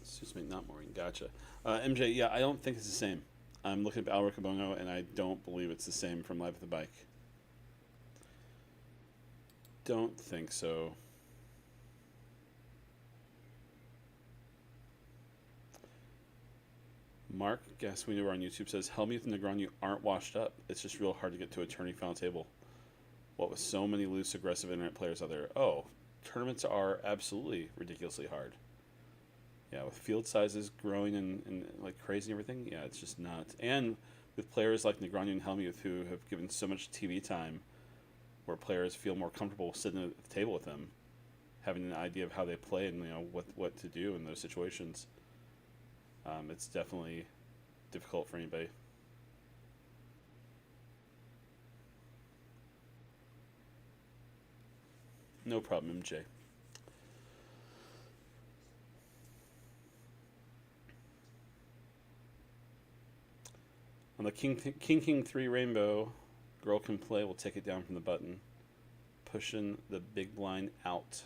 Excuse me, not Maureen. Gotcha. MJ, yeah, I don't think it's the same. I'm looking at Al Riccobongo, and I don't believe it's the same from Live at the Bike. Don't think so. Mark Gaswino on YouTube says, Helmuth and Negreanu aren't washed up. It's just real hard to get to a tourney final table. What with so many loose, aggressive internet players out there? Oh, tournaments are absolutely ridiculously hard. Yeah, with field sizes growing and like crazy and everything, yeah, it's just not. And with players like Negreanu and Helmuth who have given so much TV time where players feel more comfortable sitting at the table with them, having an idea of how they play and what to do in those situations. It's definitely difficult for anybody. No problem, MJ. On the King 3 Rainbow, girl can play. We'll take it down from the button. Pushing the big blind out.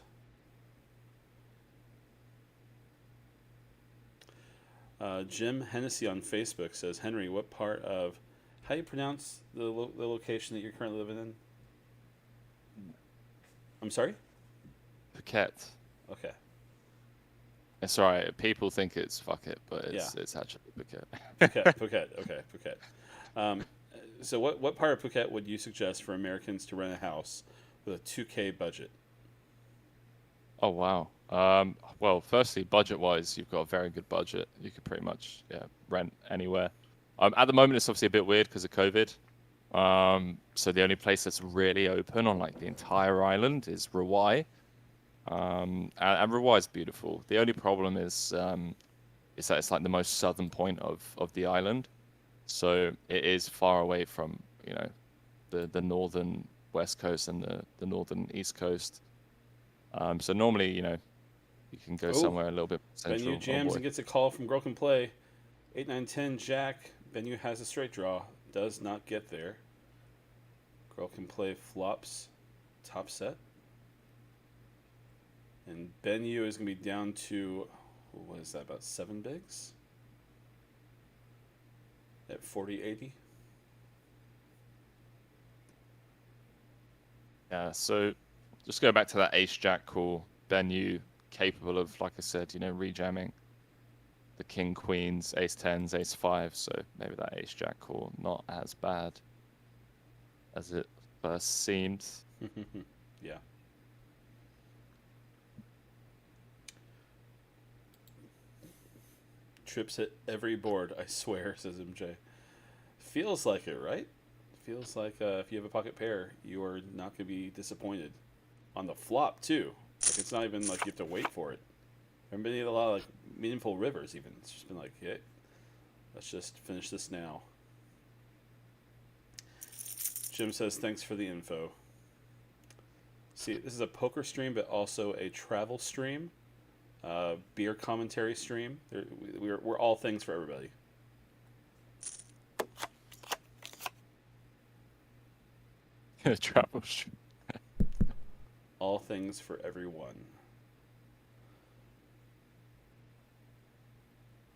Jim Hennessy on Facebook says, Henry, what part of... How do you pronounce the location that you're currently living in? I'm sorry? Phuket. Okay. It's alright. People think it's fuck it, but it's actually Phuket. Phuket. Okay, Phuket. So what part of Phuket would you suggest for Americans to rent a house with a $2K budget? Oh wow. Well, firstly, budget-wise, you've got a very good budget. You could pretty much rent anywhere. At the moment, it's obviously a bit weird because of COVID. So the only place that's really open on like the entire island is Rawai. And Rawai is beautiful. The only problem is that it's like the most southern point of the island, so it is far away from the northern west coast and the northern east coast. So normally you can go somewhere a little bit central. Benyu jams and gets a call from Girl Can Play. 8, 9, 10 Jack. Benyu has a straight draw. Does not get there. Girl Can Play flops top set. And Benyu is going to be down to, what is that, about 7 bigs? At 40-80? Yeah, so just go back to that ace-jack call. Benyu capable of, like I said, rejamming the king, queens, ace-tens, ace-five. So maybe that ace-jack call not as bad as it first seemed. Yeah. Trips hit every board, I swear, says MJ. Feels like it, right? Feels like if you have a pocket pair, you are not going to be disappointed. On the flop, too. Like, it's not even like you have to wait for it. I haven't been in a lot of like meaningful rivers, even. It's just been like, hey, let's just finish this now. Jim says, thanks for the info. See, this is a poker stream, but also a travel stream. Beer commentary stream. We're all things for everybody. Travel stream. All things for everyone.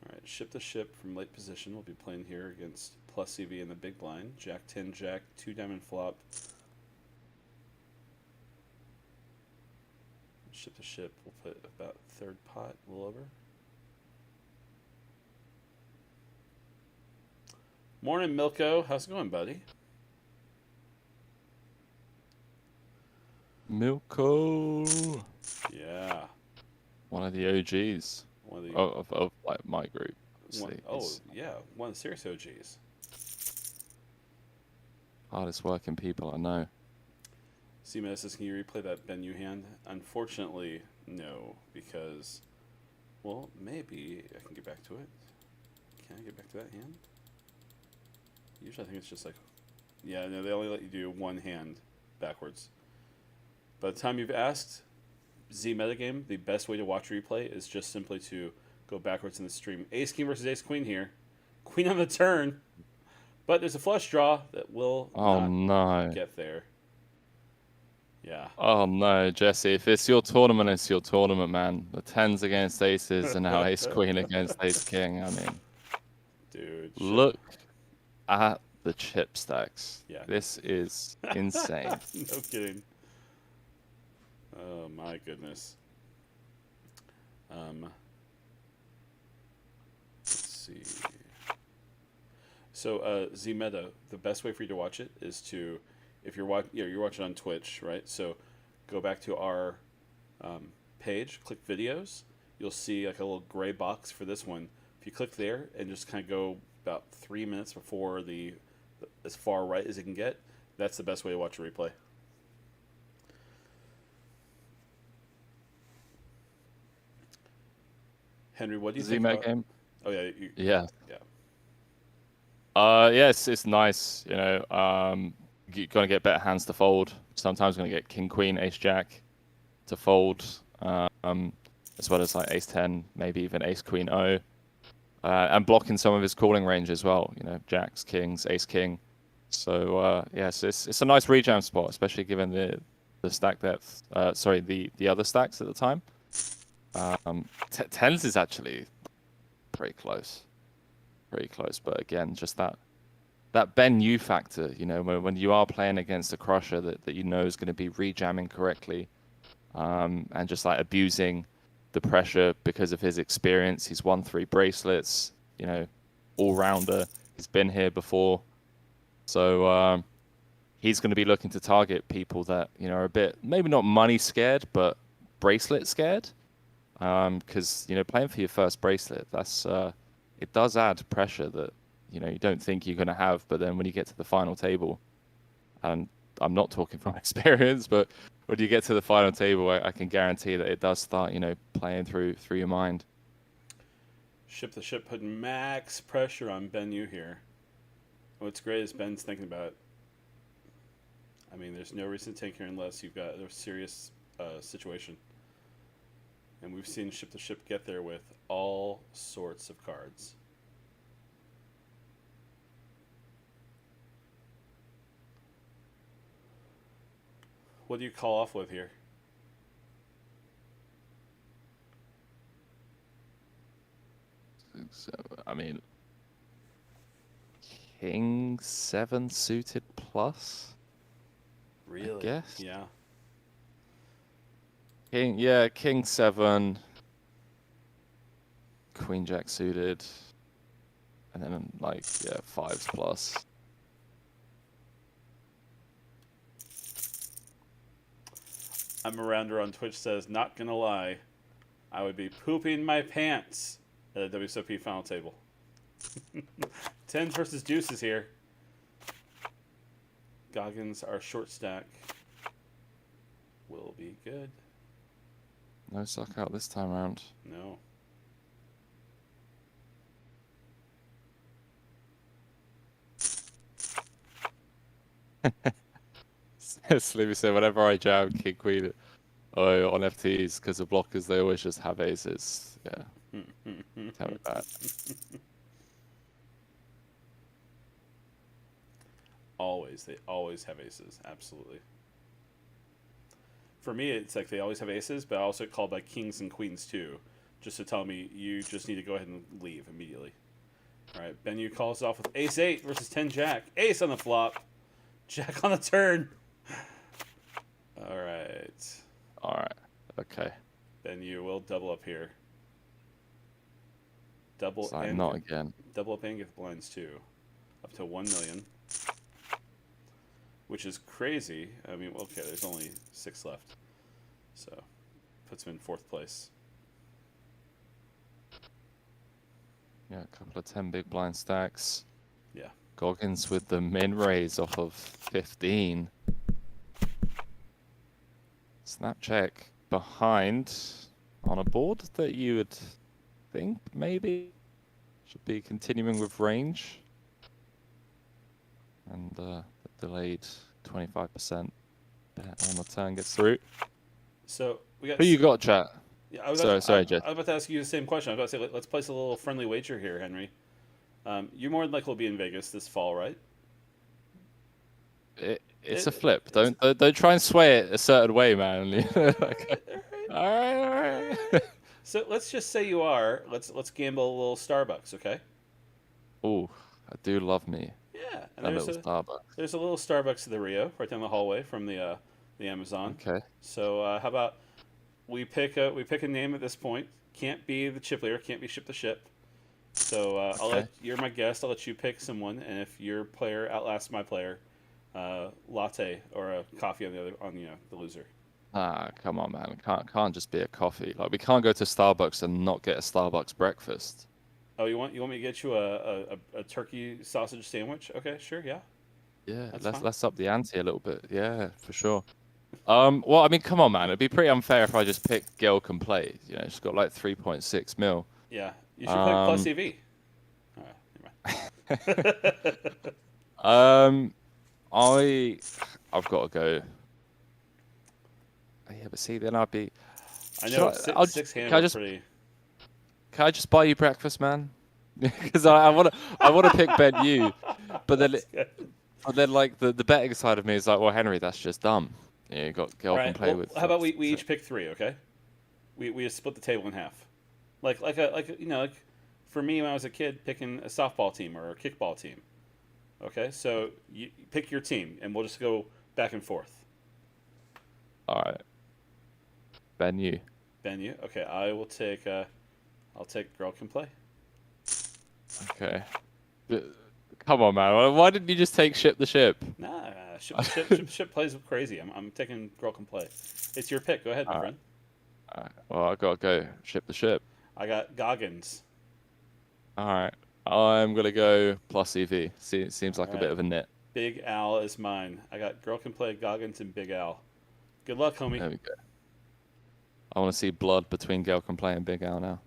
Alright, ship to ship from late position. We'll be playing here against plus EV in the big blind. Jack 10, Jack, 2 diamond flop. Ship to ship, we'll put about third pot, a little over. Morning, Milko. How's it going, buddy? Milko. Yeah. One of the OGs. One of the of like my group. Yeah, one of the serious OGs. Hardest working people I know. C-Med says, can you replay that Benyu hand? Unfortunately, no, because, well, maybe I can get back to it. Can I get back to that hand? Usually I think it's just like, yeah, no, they only let you do one hand backwards. By the time you've asked Z metagame, the best way to watch replay is just simply to go backwards in the stream. Ace King versus Ace Queen here. Queen on the turn. But there's a flush draw that will not get there. Yeah. Oh no, Jesse. If it's your tournament, it's your tournament, man. The tens against aces and now ace queen against ace king. I mean, dude, look at the chip stacks. Yeah. This is insane. No kidding. Oh my goodness. Let's see. So Z Meta, the best way for you to watch it is to, if you're watching on Twitch, right? So go back to our page, click videos. You'll see like a little gray box for this one. If you click there and just kind of go about 3 minutes before as far right as it can get, that's the best way to watch a replay. Henry, what do you think about... game? Oh yeah, yeah. Yeah, it's nice. You're gonna get better hands to fold. Sometimes gonna get king queen, ace jack. to fold, as well as like ace 10, maybe even ace queen O, and blocking some of his calling range as well. You know, jacks, kings, ace king. So yes, it's a nice rejam spot, especially given the stack depth. Sorry, the other stacks at the time. Tens is actually pretty close, but again, just that Ben U factor, you know, when you are playing against a crusher that you know is going to be rejamming correctly, and just like abusing the pressure because of his experience. He's won 3 bracelets, you know, all rounder. He's been here before, so he's going to be looking to target people that, you know, are a bit maybe not money scared, but bracelet scared, because you know, playing for your first bracelet, that's it does add pressure that, you know, you don't think you're going to have, but then when you get to the final table, and I'm not talking from experience, but when you get to the final table, I can guarantee that it does start, you know, playing through your mind. Ship the ship put max pressure on Ben Yu here. What's great is Ben's thinking about it. I mean, there's no reason to take here unless you've got a serious situation. And we've seen Ship the Ship get there with all sorts of cards. What do you call off with here? So, I mean, King 7 suited plus? Really? I guess. Yeah. King 7, Queen Jack suited, and then like, yeah, 5s plus. I'm a rounder on Twitch says, not gonna lie, I would be pooping my pants at a WSOP final table. Tens versus deuces here. Goggins, our short stack, will be good. No suck out this time around. No. Sleepy said, whenever I jam King Queen on FTs because of blockers, they always just have aces. Yeah. Tell me that. Always. They always have aces. Absolutely. For me, it's like they always have aces, but I also called by kings and queens too, just to tell me you just need to go ahead and leave immediately. All right, Ben Yu calls off with ace 8 versus 10 jack. Ace on the flop, jack on the turn. All right. All right. Okay. Ben Yu will double up here. Double Sorry, and not again. double up and get the blinds too, up to 1 million, which is crazy. I mean, okay, there's only 6 left, so puts him in 4th place. Yeah, a couple of 10 big blind stacks. Yeah. Goggins with the min raise off of 15. Snap check behind on a board that you would think maybe should be continuing with range. And the delayed 25% bet on the turn gets through. So we got. Who you got, chat? Yeah, I was Sorry, Jed. I was about to ask you the same question. I was about to say, let's place a little friendly wager here, Henry. You more than likely will be in Vegas this fall, right? It's a flip. Don't try and sway it a certain way, man. Okay. All right. So let's just say you are. Let's gamble a little Starbucks, okay? Oh, I do love me. Yeah, and A little Starbucks. there's a little Starbucks at the Rio right down the hallway from the Amazon. Okay. So how about we pick a name at this point? Can't be the chip leader. Can't be ship the ship. So you're my guest. I'll let you pick someone, and if your player outlasts my player, latte or a coffee on the loser. Ah, come on, man. Can't just be a coffee. Like, we can't go to Starbucks and not get a Starbucks breakfast. Oh, you want me to get you a turkey sausage sandwich? Okay, sure, yeah. Yeah, That's let's up the ante a little bit. Yeah, for sure. Well, I mean, come on, man. It'd be pretty unfair if I just picked Gil Can Play. You know, she's got like 3.6 mil. Yeah, you should play plus EV. All right, never mind. I've got to go. Yeah, but see, then I'd be. I Should know I'll six can hand I was just pretty. can I just buy you breakfast, man? Because I wanna pick Ben you, but then That's good. like the betting side of me is like, well, Henry, that's just dumb. Yeah, you got All girl can right. play Well, with. how about we each pick three? Okay. We just split the table in half. Like for me when I was a kid, picking a softball team or a kickball team. Okay. So you pick your team, and we'll just go back and forth. All right, Ben you. Ben, you okay? I will take. I'll take girl can play. Okay. Uh, Come on, man. Why didn't you just take ship the ship? Nah, ship plays crazy. I'm taking girl can play. It's your pick. Go ahead, my All right, friend. all right. Well, I gotta go ship the ship. I got Goggins. All right. I'm gonna go plus EV. Seems All like a bit right. of a nit. Big Al is mine. I got girl can play Goggins and Big Al. Good luck, homie. There we go. I want to see blood between Gale can play and Big Al now.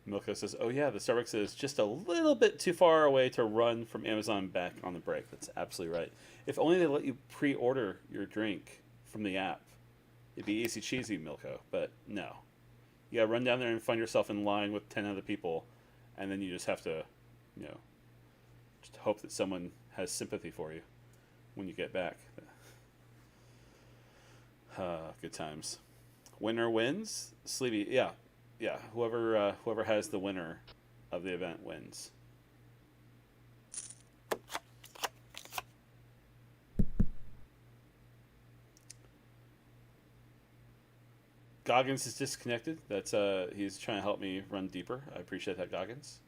Milko says, "Oh yeah, the Starbucks is just a little bit too far away to run from Amazon back on the break." That's absolutely right. If only they let you pre-order your drink from the app, it'd be easy cheesy, Milko. But no, you gotta run down there and find yourself in line with 10 other people, and then you just have to, you know, just hope that someone has sympathy for you when you get back. Good times. Winner wins. Sleevey, yeah, yeah. Whoever has the winner of the event wins. Goggins is disconnected. That's he's trying to help me run deeper. I appreciate that, Goggins.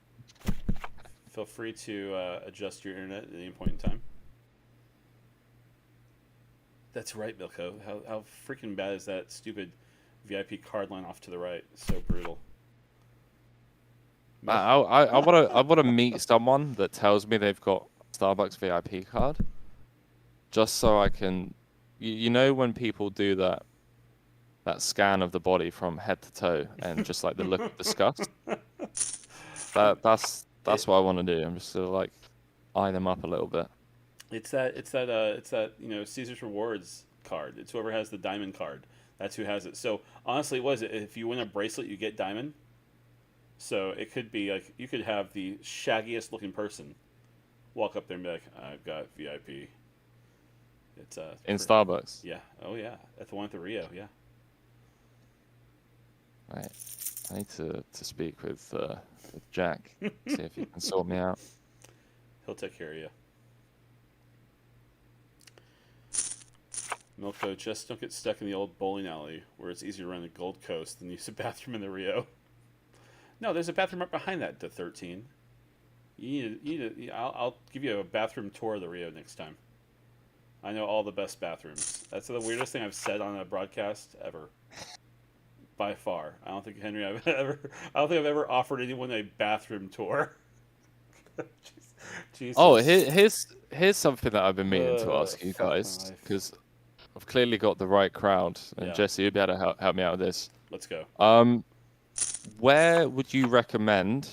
Feel free to adjust your internet at any point in time. That's right, Milko. How freaking bad is that stupid VIP card line off to the right? So brutal. I wanna meet someone that tells me they've got Starbucks VIP card, just so I can. You know when people do that scan of the body from head to toe and just like the look of disgust. That's what I want to do. I'm just gonna like eye them up a little bit. It's that Caesar's Rewards card. It's whoever has the diamond card. That's who has it. So honestly, what is it? If you win a bracelet, you get diamond. So it could be like you could have the shaggiest looking person walk up there and be like, "I've got VIP." It's In Starbucks. yeah. Oh yeah, at the one at the Rio. Yeah. Right. I need to speak with Jack, see if he can sort me out. He'll take care of you. Milko, just don't get stuck in the old bowling alley where it's easier to run the Gold Coast than use a bathroom in the Rio. No, there's a bathroom right behind that, the 13. I'll give you a bathroom tour of the Rio next time. I know all the best bathrooms. That's the weirdest thing I've said on a broadcast ever. By far. I don't think I don't think I've ever offered anyone a bathroom tour. Jesus. Oh, here's something that I've been meaning to ask you Fuck my guys, life. because I've clearly got the right crowd, and Yeah. Jesse, you'll be able to help me out with this. Let's go. Where would you recommend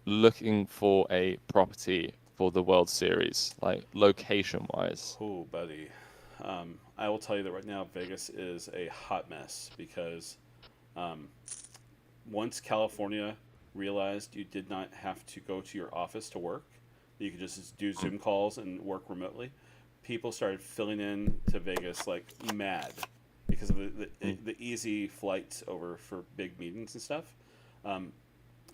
looking for a property for the World Series, like location-wise? Oh, buddy. I will tell you that right now Vegas is a hot mess because once California realized you did not have to go to your office to work, you could just do Zoom calls and work remotely, people started filling in to Vegas like mad because of the easy flights over for big meetings and stuff.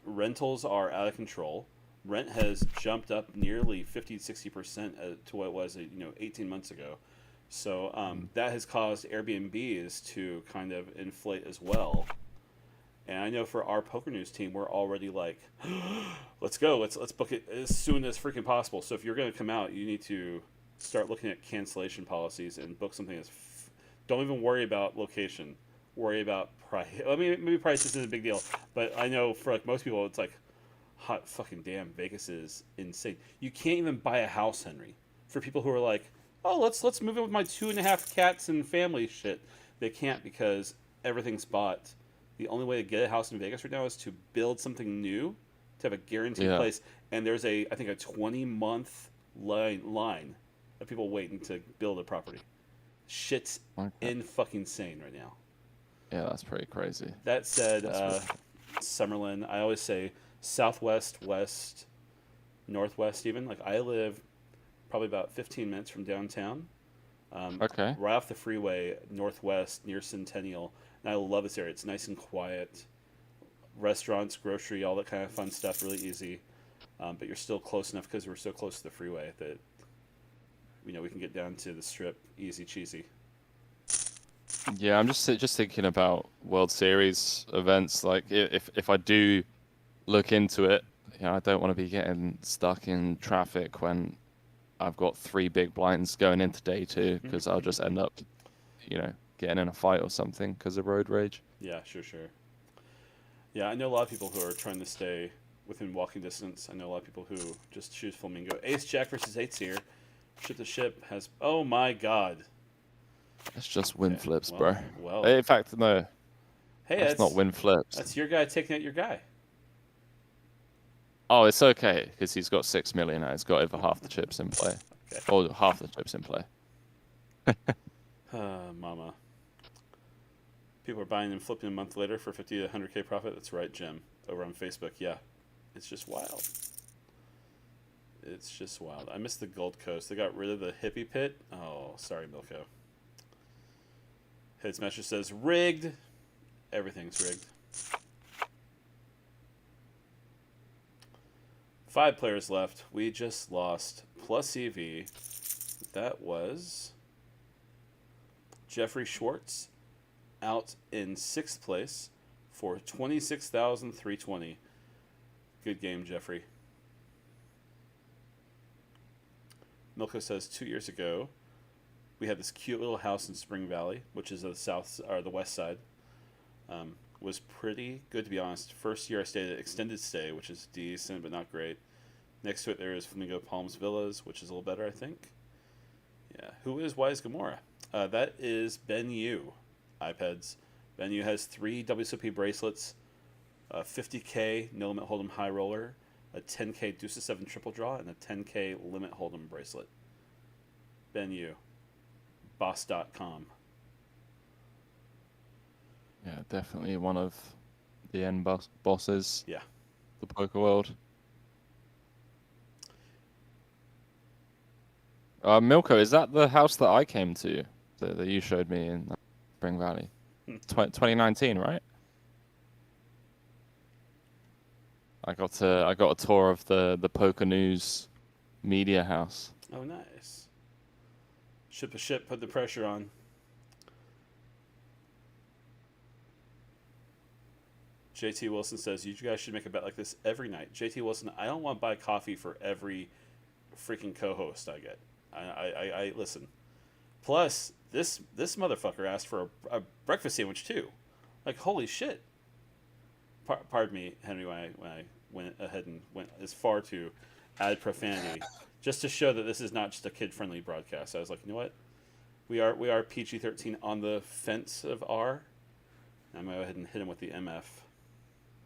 Rentals are out of control. Rent has jumped up nearly 50-60% to what it was 18 months ago. So that has caused Airbnbs to kind of inflate as well. And I know for our Poker News team, we're already like, let's go, let's book it as soon as freaking possible. So if you're going to come out, you need to start looking at cancellation policies and book something that's. Don't even worry about location. Worry about price. I mean, maybe price isn't a big deal, but I know for like most people, it's like, hot fucking damn, Vegas is insane. You can't even buy a house, Henry. For people who are like, oh, let's move in with my 2.5 cats and family shit. They can't because everything's bought. The only way to get a house in Vegas right now is to build something new, to have a guaranteed place. And there's I think a 20-month line of people waiting to build a property. Shit's Okay. in fucking sane right now. Yeah, that's pretty crazy. That said, That's really... Summerlin, I always say southwest, west, northwest even. Like I live probably about 15 minutes from downtown, Okay. right off the freeway, northwest near Centennial. And I love this area. It's nice and quiet. Restaurants, grocery, all that kind of fun stuff, really easy. But you're still close enough because we're so close to the freeway that we can get down to the strip easy cheesy. Yeah, I'm just thinking about World Series events. Like, if I do look into it, I don't want to be getting stuck in traffic when I've got 3 big blinds going into day 2 because I'll just end up, getting in a fight or something because of road rage. Yeah, sure. Yeah, I know a lot of people who are trying to stay within walking distance. I know a lot of people who just choose Flamingo. Ace Jack versus Eight's here. Ship to Ship has. Oh my god. It's just win flips, well, bro. well. In fact, no, Hey, that's not win flips. That's your guy taking out your guy. Oh, it's okay because he's got 6 million now. He's got over half the chips in play, Okay. or half the chips in play. Mama. People are buying and flipping a month later for 50 to 100K profit. That's right, Jim. Over on Facebook. Yeah. It's just wild. It's just wild. I missed the Gold Coast. They got rid of the hippie pit. Oh, sorry, Milko. Headsmasher says, rigged. Everything's rigged. 5 players left. We just lost plus EV. That was Jeffrey Schwartz out in 6th place for 26,320. Good game, Jeffrey. Milko says 2 years ago, we had this cute little house in Spring Valley, which is the west side. Was pretty good, to be honest. First year I stayed at extended stay, which is decent but not great. Next to it there is Flamingo Palms Villas, which is a little better, I think. Yeah. Who is Wise Gamora? That is Ben Yu. iPads. Ben Yu has 3 WSOP bracelets, a 50K no limit hold'em high roller, a 10K deuce to 7 triple draw, and a 10K limit hold'em bracelet. Ben Yu. Boss.com. Yeah, definitely one of the end bosses. Yeah. The poker world. Milko, is that the house that I came to that you showed me in Spring Valley? 2019, right? I got a tour of the Poker News media house. Oh, nice. Ship to Ship, put the pressure on. JT Wilson says, you guys should make a bet like this every night. JT Wilson, I don't want to buy coffee for every freaking co-host I get. I listen. Plus, this motherfucker asked for a breakfast sandwich too. Like, holy shit. Pardon me, Henry, when I went ahead and went as far to add profanity, just to show that this is not just a kid-friendly broadcast. I was like, you know what? We are PG-13 on the fence of R. I'm going to go ahead and hit him with the MF.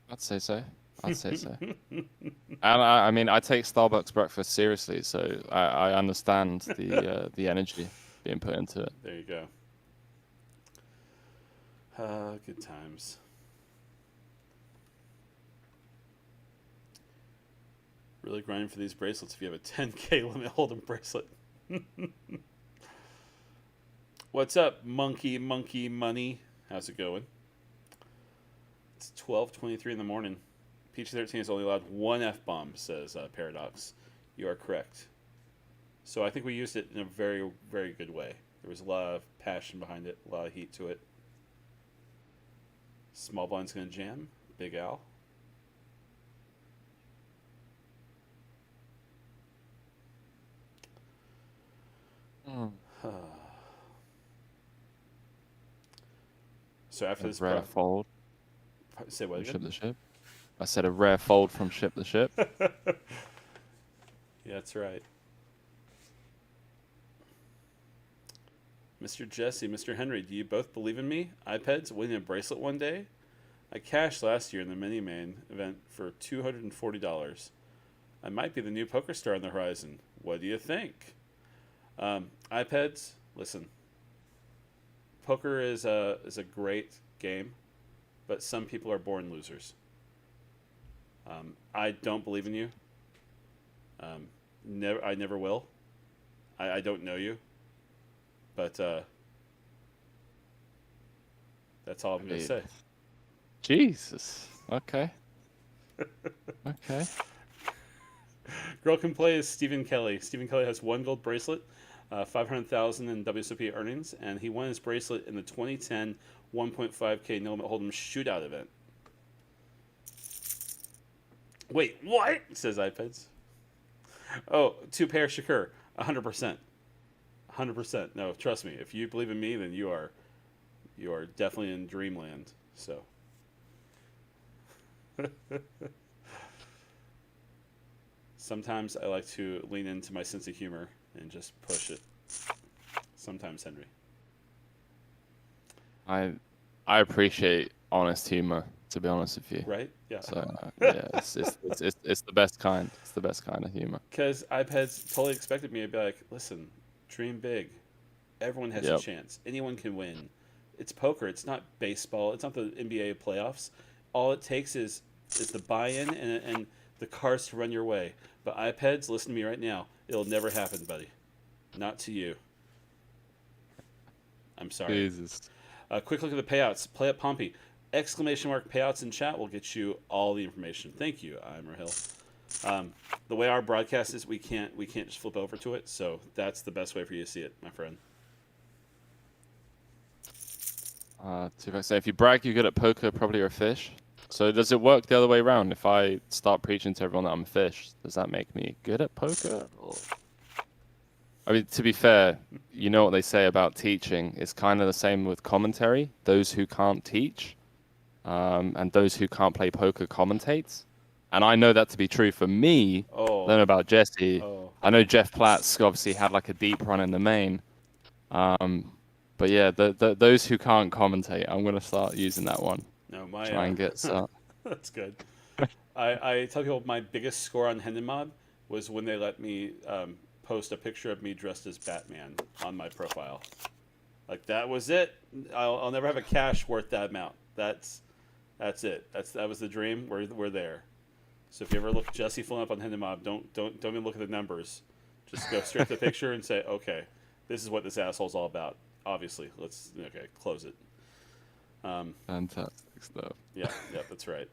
I'd say so. And I mean, I take Starbucks breakfast seriously, so I understand the energy being put into it. There you go. Good times. Really grinding for these bracelets if you have a 10K limit hold'em bracelet. What's up, monkey money? How's it going? It's 12:23 in the morning. PG-13 is only allowed 1 F-bomb, says Paradox. You are correct. So I think we used it in a very, very good way. There was a lot of passion behind it, a lot of heat to it. Small blind's going to jam. Big Al. So after this rare fold. Say what again? Ship the Ship. I said a rare fold from Ship the Ship. Yeah, that's right. Mr. Jesse, Mr. Henry, do you both believe in me? iPads winning a bracelet one day? I cashed last year in the Mini-Main event for $240. I might be the new poker star on the horizon. What do you think? iPads, listen. poker is a great game, but some people are born losers. I don't believe in you. Never, I never will. I don't know you, but that's all I'm gonna say. Jesus. Okay. Okay. Girl Can Play is Stephen Kelly. Stephen Kelly has one gold bracelet, 500,000 in WSOP earnings, and he won his bracelet in the 2010 1.5K no limit hold'em shootout event. Wait, what? Says iPads. Oh, 2 pair Shakur, 100%, 100%. No, trust me. If you believe in me, then you are definitely in dreamland. So. Sometimes I like to lean into my sense of humor and just push it. Sometimes, Henry. I appreciate honest humor, to be honest with you. Right? Yeah. So yeah, it's the best kind. It's the best kind of humor. Because iPads totally expected me to be like, listen, dream big. Everyone has a chance. Anyone can win. It's poker. It's not baseball. It's not the NBA playoffs. All it takes is the buy-in and the cards to run your way. But iPads, listen to me right now. It'll never happen, buddy. Not to you. I'm sorry. Jesus. Quick look at the payouts. Play up Pompey. Exclamation mark payouts in chat will get you all the information. Thank you, I'm Rahil. The way our broadcast is, we can't just flip over to it, so that's the best way for you to see it, my friend. So if you brag you're good at poker, probably you're a fish. So does it work the other way around? If I start preaching to everyone that I'm a fish, does that make me good at poker? Or... I mean, to be fair, you know what they say about teaching. It's kind of the same with commentary. Those who can't teach, and those who can't play poker commentate. And I know that to be true for me. Oh. I don't know about Jesse. Oh. I know Jeff Platts obviously had like a deep run in the main. But yeah, those who can't commentate, I'm going to start using that one. No, Try and get some. That's good. I tell people my biggest score on Hendon Mob was when they let me post a picture of me dressed as Batman on my profile. Like, that was it. I'll never have a cash worth that amount. That's it. That was the dream. We're there. So if you ever look Jesse filling up on Hendon Mob, don't even look at the numbers. Just go straight to the picture and say, okay, this is what this asshole's all about. Obviously, close it. Fantastic stuff. Yeah, that's right.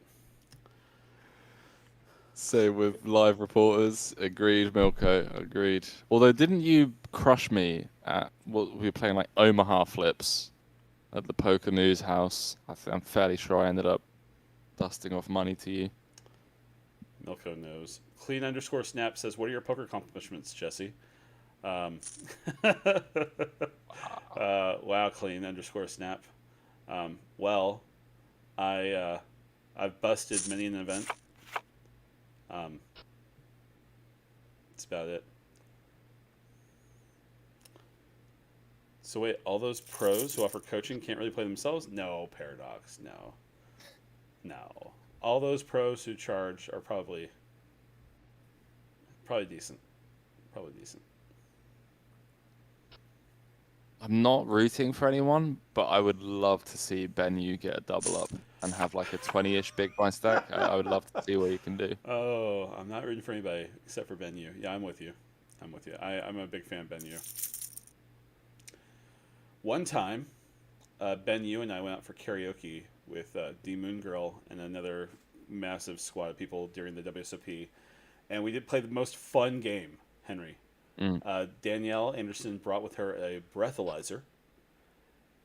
So with live reporters, agreed, Milko, agreed. Although, didn't you crush me at what we were playing, like Omaha flips at the Poker News House? I'm fairly sure I ended up dusting off money to you. Milko knows. Clean_snap says, "What are your poker accomplishments, Jesse?" Wow, Clean_snap. Well, I've busted many an event. That's about it. So wait, all those pros who offer coaching can't really play themselves? No, Paradox, no. All those pros who charge are probably decent. Probably decent. I'm not rooting for anyone, but I would love to see Ben get a double up and have like a 20-ish big blind stack. I would love to see what he can do. Oh, I'm not rooting for anybody except for Ben Yu. Yeah, I'm with you. I'm a big fan of Ben Yu. One time, Ben Yu and I went out for karaoke with D Moon Girl and another massive squad of people during the WSOP, and we did play the most fun game, Henry. Danielle Anderson brought with her a breathalyzer.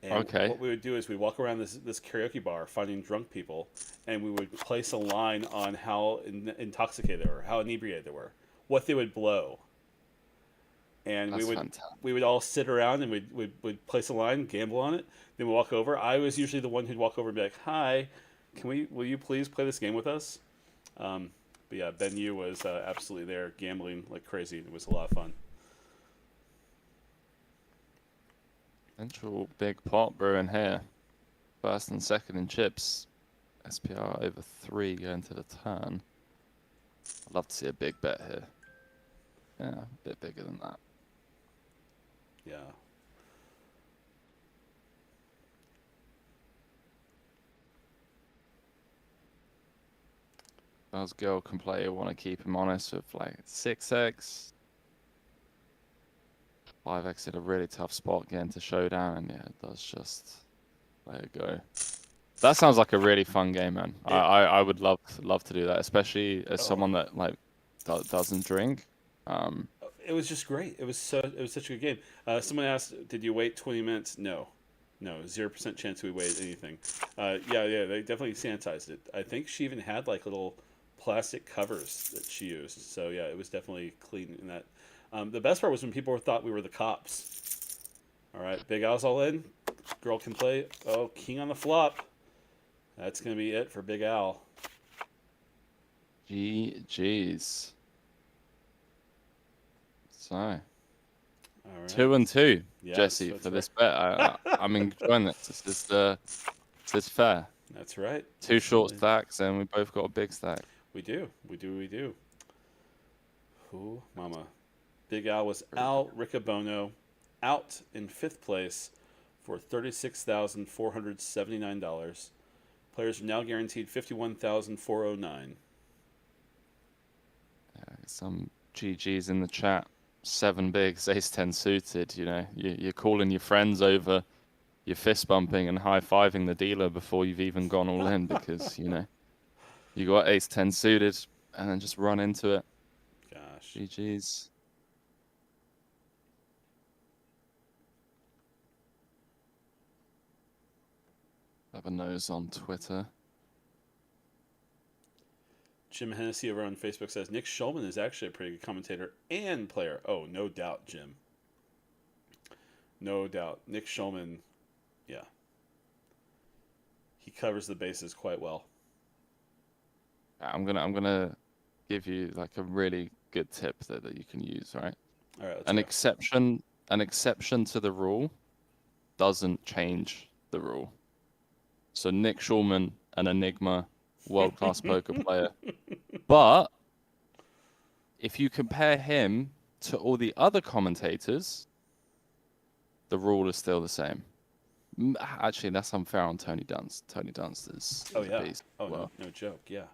And what we would do is we'd walk around this karaoke bar finding drunk people, and we would place a line on how intoxicated they were, how inebriated they were, what they would blow. And we would all sit around and we'd place a line, gamble on it, then we'd walk over. I was usually the one who'd walk over and be like, "Hi, will you please play this game with us?" But yeah, Ben Yu was absolutely there gambling like crazy. It was a lot of fun. Central big pot brewing here. First and second in chips. SPR over 3 going to the turn. I'd love to see a big bet here. Yeah, a bit bigger than that. Yeah. Those girl can play. Want to keep him honest with like 6x, 5x in a really tough spot getting to showdown, and yeah, it does just let it go. That sounds like a really fun game, man. I would love to do that, especially as someone that like doesn't drink. It was just great. It was such a good game. Someone asked, "Did you wait 20 minutes?" No, 0% chance we waited anything. Yeah, they definitely sanitized it. I think she even had like little plastic covers that she used. So yeah, it was definitely clean in that. The best part was when people thought we were the cops. All right, Big Al's all in. Girl can play. Oh, king on the flop. That's gonna be it for Big Al. GG's. So, All right. 2-2, Yes, Jesse, that's for right. this bet. I'm enjoying this. This is fair. That's right. Two short Absolutely. stacks, and we both got a big stack. We do. Ooh, mama. Big Al was Al Riccobono out in fifth place for $36,479. Players are now guaranteed $51,409. Some GG's in the chat. 7 bigs, ace 10 suited. You know, you're calling your friends over, you're fist bumping and high fiving the dealer before you've even gone all in because you know you got ace 10 suited and then just run into it. Gosh. GG's. Have a nose on Twitter. Jim Hennessy over on Facebook says Nick Schulman is actually a pretty good commentator and player. Oh, no doubt, Jim. No doubt. Nick Schulman, yeah. He covers the bases quite well. I'm gonna give you like a really good tip that you can use, right? All right, let's An go. exception to the rule doesn't change the rule. So Nick Schulman, an enigma, world-class poker player. But if you compare him to all the other commentators, the rule is still the same. Actually, that's unfair on Tony Dunst. Tony Dunst is Oh, a yeah. beast. Oh, Well, no joke. Yeah.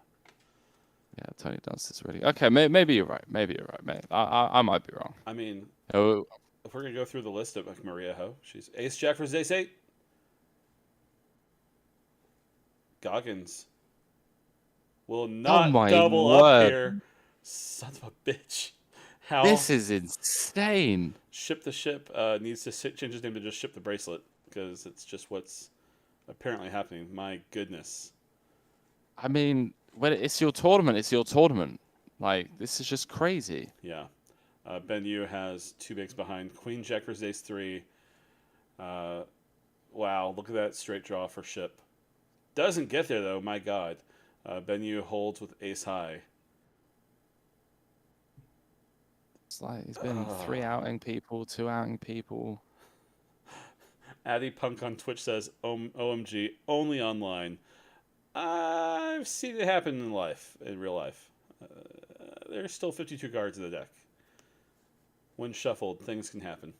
yeah, Tony Dunst is really okay. Maybe you're right. Maybe you're right, mate. I might be wrong. I mean, Oh, if we're going to go through the list of like Maria Ho, she's ace jack versus ace 8. Goggins will oh not my double up word! here. Son of a bitch. How This is insane. Ship the Ship needs to change his name to just Ship the Bracelet because it's just what's apparently happening. My goodness. I mean, when it's your tournament, it's your tournament. Like, this is just crazy. Yeah. Ben Yu has 2 bigs behind. Queen Jack versus Ace 3. Wow, look at that straight draw for Ship. Doesn't get there, though, my God. Ben Yu holds with Ace High. It's like he's been 3 outing people, 2 outing people. Addy Punk on Twitch says, OMG, only online. I've seen it happen in real life. There's still 52 cards in the deck. When shuffled, things can happen.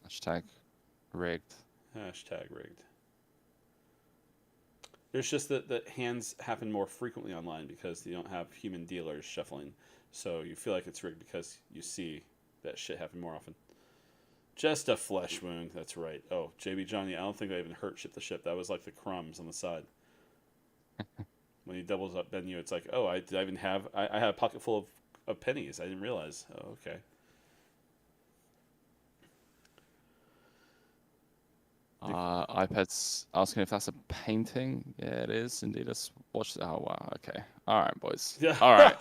Hashtag rigged. Hashtag rigged. There's just that hands happen more frequently online because you don't have human dealers shuffling. So you feel like it's rigged because you see that shit happen more often. Just a flesh wound. That's right. Oh, JB Johnny, I don't think I even hurt Ship the Ship. That was like the crumbs on the side. When he doubles up Ben Yu, it's like, oh, I even have I had a pocket full of pennies. I didn't realize. Oh, okay. iPad's asking if that's a painting. Yeah, it is. Indeed. Let's watch it. Oh, wow. Okay. All right, boys. Yeah. All right.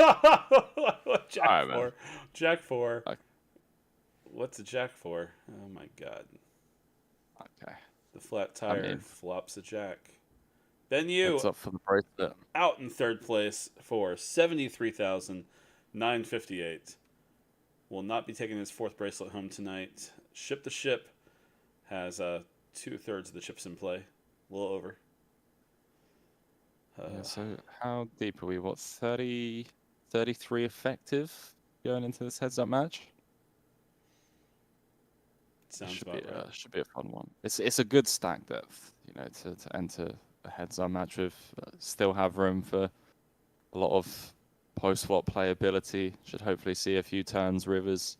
Jack All right, 4. man. Jack 4. Okay. What's a Jack 4? Oh my God. Okay. The flat tire mean, flops a Jack. Ben Yu Heads up for the bracelet. out in third place for 73,958. Will not be taking his 4th bracelet home tonight. Ship the Ship has 2/3 of the chips in play. A little over. Yeah, so how deep are we? What, 30, 33 effective going into this heads-up match? Sounds about right. Should be a fun one. It's a good stack depth, you know, to enter a heads-up match with. Still have room for a lot of post-swap playability. Should hopefully see a few turns, rivers,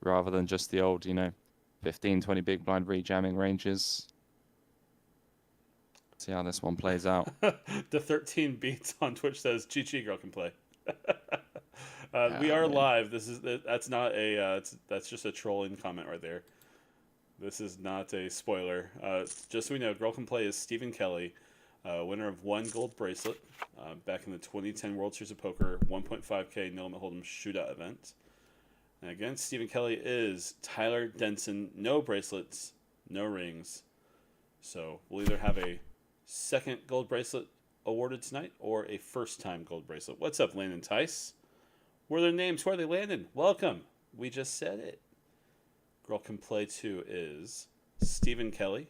rather than just the old, 15, 20 big blind rejamming ranges. See how this one plays out. The 13 beats on Twitch says GG girl can play. We Yeah, are man. live. That's not a that's just a trolling comment right there. This is not a spoiler. Just so we know, girl can play is Stephen Kelly, winner of 1 gold bracelet back in the 2010 World Series of Poker 1.5K no limit hold'em shootout event. And again, Stephen Kelly is Tyler Denson. No bracelets, no rings. So we'll either have a second gold bracelet awarded tonight or a first time gold bracelet. What's up, Landon Tice? What are their names? Where are they landing? Welcome. We just said it. Girl Can Play 2 is Stephen Kelly.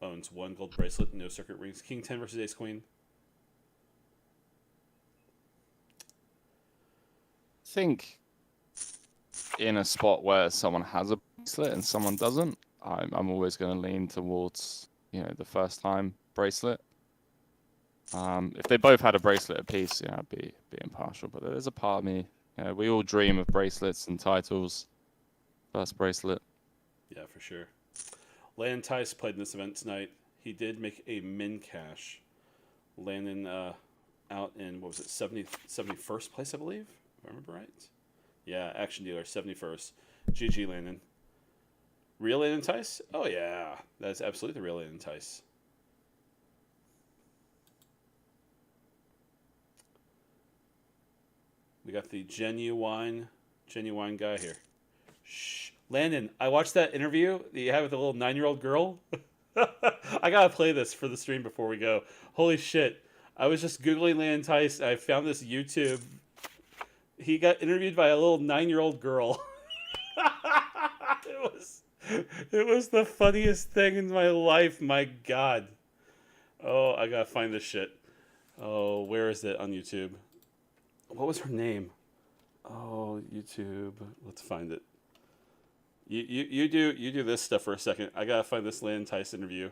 Owns 1 gold bracelet, no circuit rings. King 10 versus Ace Queen. I think in a spot where someone has a bracelet and someone doesn't, I'm always going to lean towards, the first time bracelet. If they both had a bracelet apiece, I'd be impartial. But there's a part of me, we all dream of bracelets and titles. First bracelet. Yeah, for sure. Landon Tice played in this event tonight. He did make a min cash. Landon out in, 71st place, I believe? If I remember right. Yeah, Action Dealer, 71st. GG, Landon. Real Landon Tice? Oh, yeah. That's absolutely the real Landon Tice. We got the genuine guy here. Shh. Landon, I watched that interview that you had with the little 9-year-old girl. I gotta play this for the stream before we go. Holy shit. I was just Googling Landon Tice. I found this YouTube. He got interviewed by a little 9-year-old girl. It was the funniest thing in my life. My God. Oh, I gotta find this shit. Oh, where is it on YouTube? What was her name? Oh, YouTube. Let's find it. You do this stuff for a second. I gotta find this Landon Tice interview.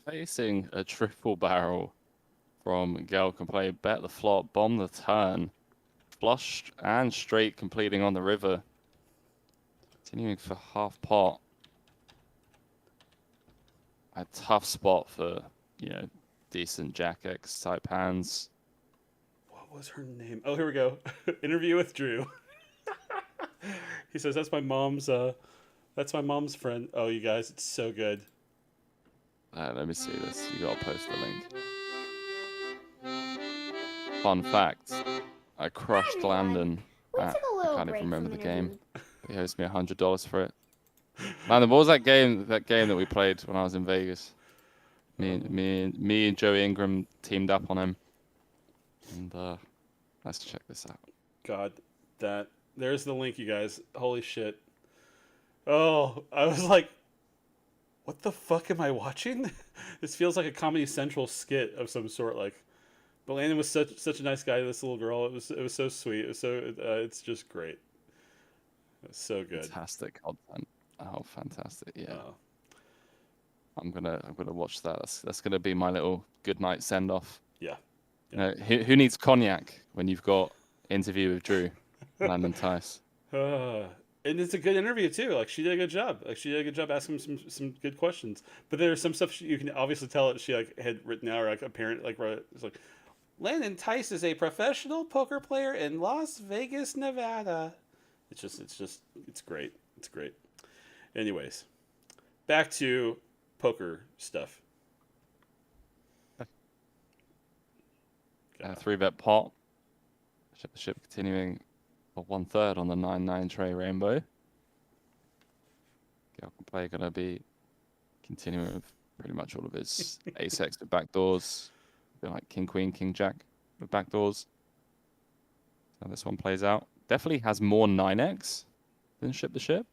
Facing a triple barrel from Girl Can Play, bet the flop, bomb the turn, flush and straight completing on the river. Continuing for half pot. A tough spot for, decent Jack X type hands. What was her name? Oh, here we go. Interview with Drew. He says that's my mom's friend. Oh, you guys, it's so good. Let me see this. You gotta post the link. Fun fact: I crushed Landon. I can't even remember the game. He owes me $100 for it. Landon, what was that game? That game that we played when I was in Vegas. Me and Joey Ingram teamed up on him. And let's check this out. God, there's the link, you guys. Holy shit. Oh, I was like, what the fuck am I watching? This feels like a Comedy Central skit of some sort. But Landon was such a nice guy to this little girl. It was so sweet. It's just great. It's so good. Fantastic content. Oh, fantastic! Yeah. I'm gonna watch that. That's gonna be my little good night send off. Yeah. Who needs cognac when you've got interview with Drew, Landon Tice? And it's a good interview too. She did a good job. She did a good job asking him some good questions. But there's some stuff you can obviously tell that she had written out, or a parent it's like, Landon Tice is a professional poker player in Las Vegas, Nevada. It's great. It's great. Anyways, back to poker stuff. 3-bet pot. Ship the ship continuing for 1/3 on the 9-9 tray rainbow. Girl Can Play gonna be continuing with pretty much all of his ace-x with backdoors. Like king, queen, king, jack with backdoors. So this one plays out. Definitely has more 9x than ship the ship.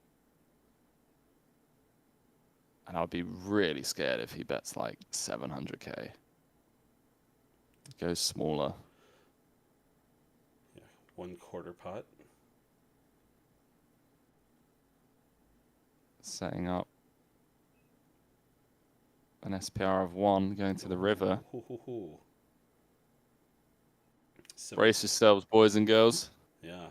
And I'll be really scared if he bets 700k. Goes smaller. Yeah, 1/4 pot. Setting up an SPR of 1 going to the river. Ooh. So, Brace yourselves, boys and girls. yeah.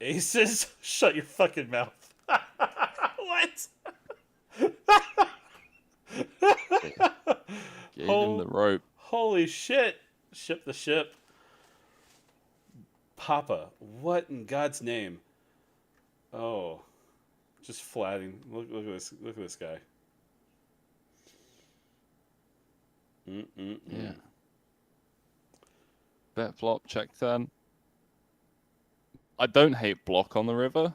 Aces? Shut your fucking mouth. What? Gave him the rope. Holy shit. Ship the ship. Papa, what in God's name? Oh, just flatting. Look at this. Look at this guy. Yeah. Bet flop, check turn. I don't hate block on the river.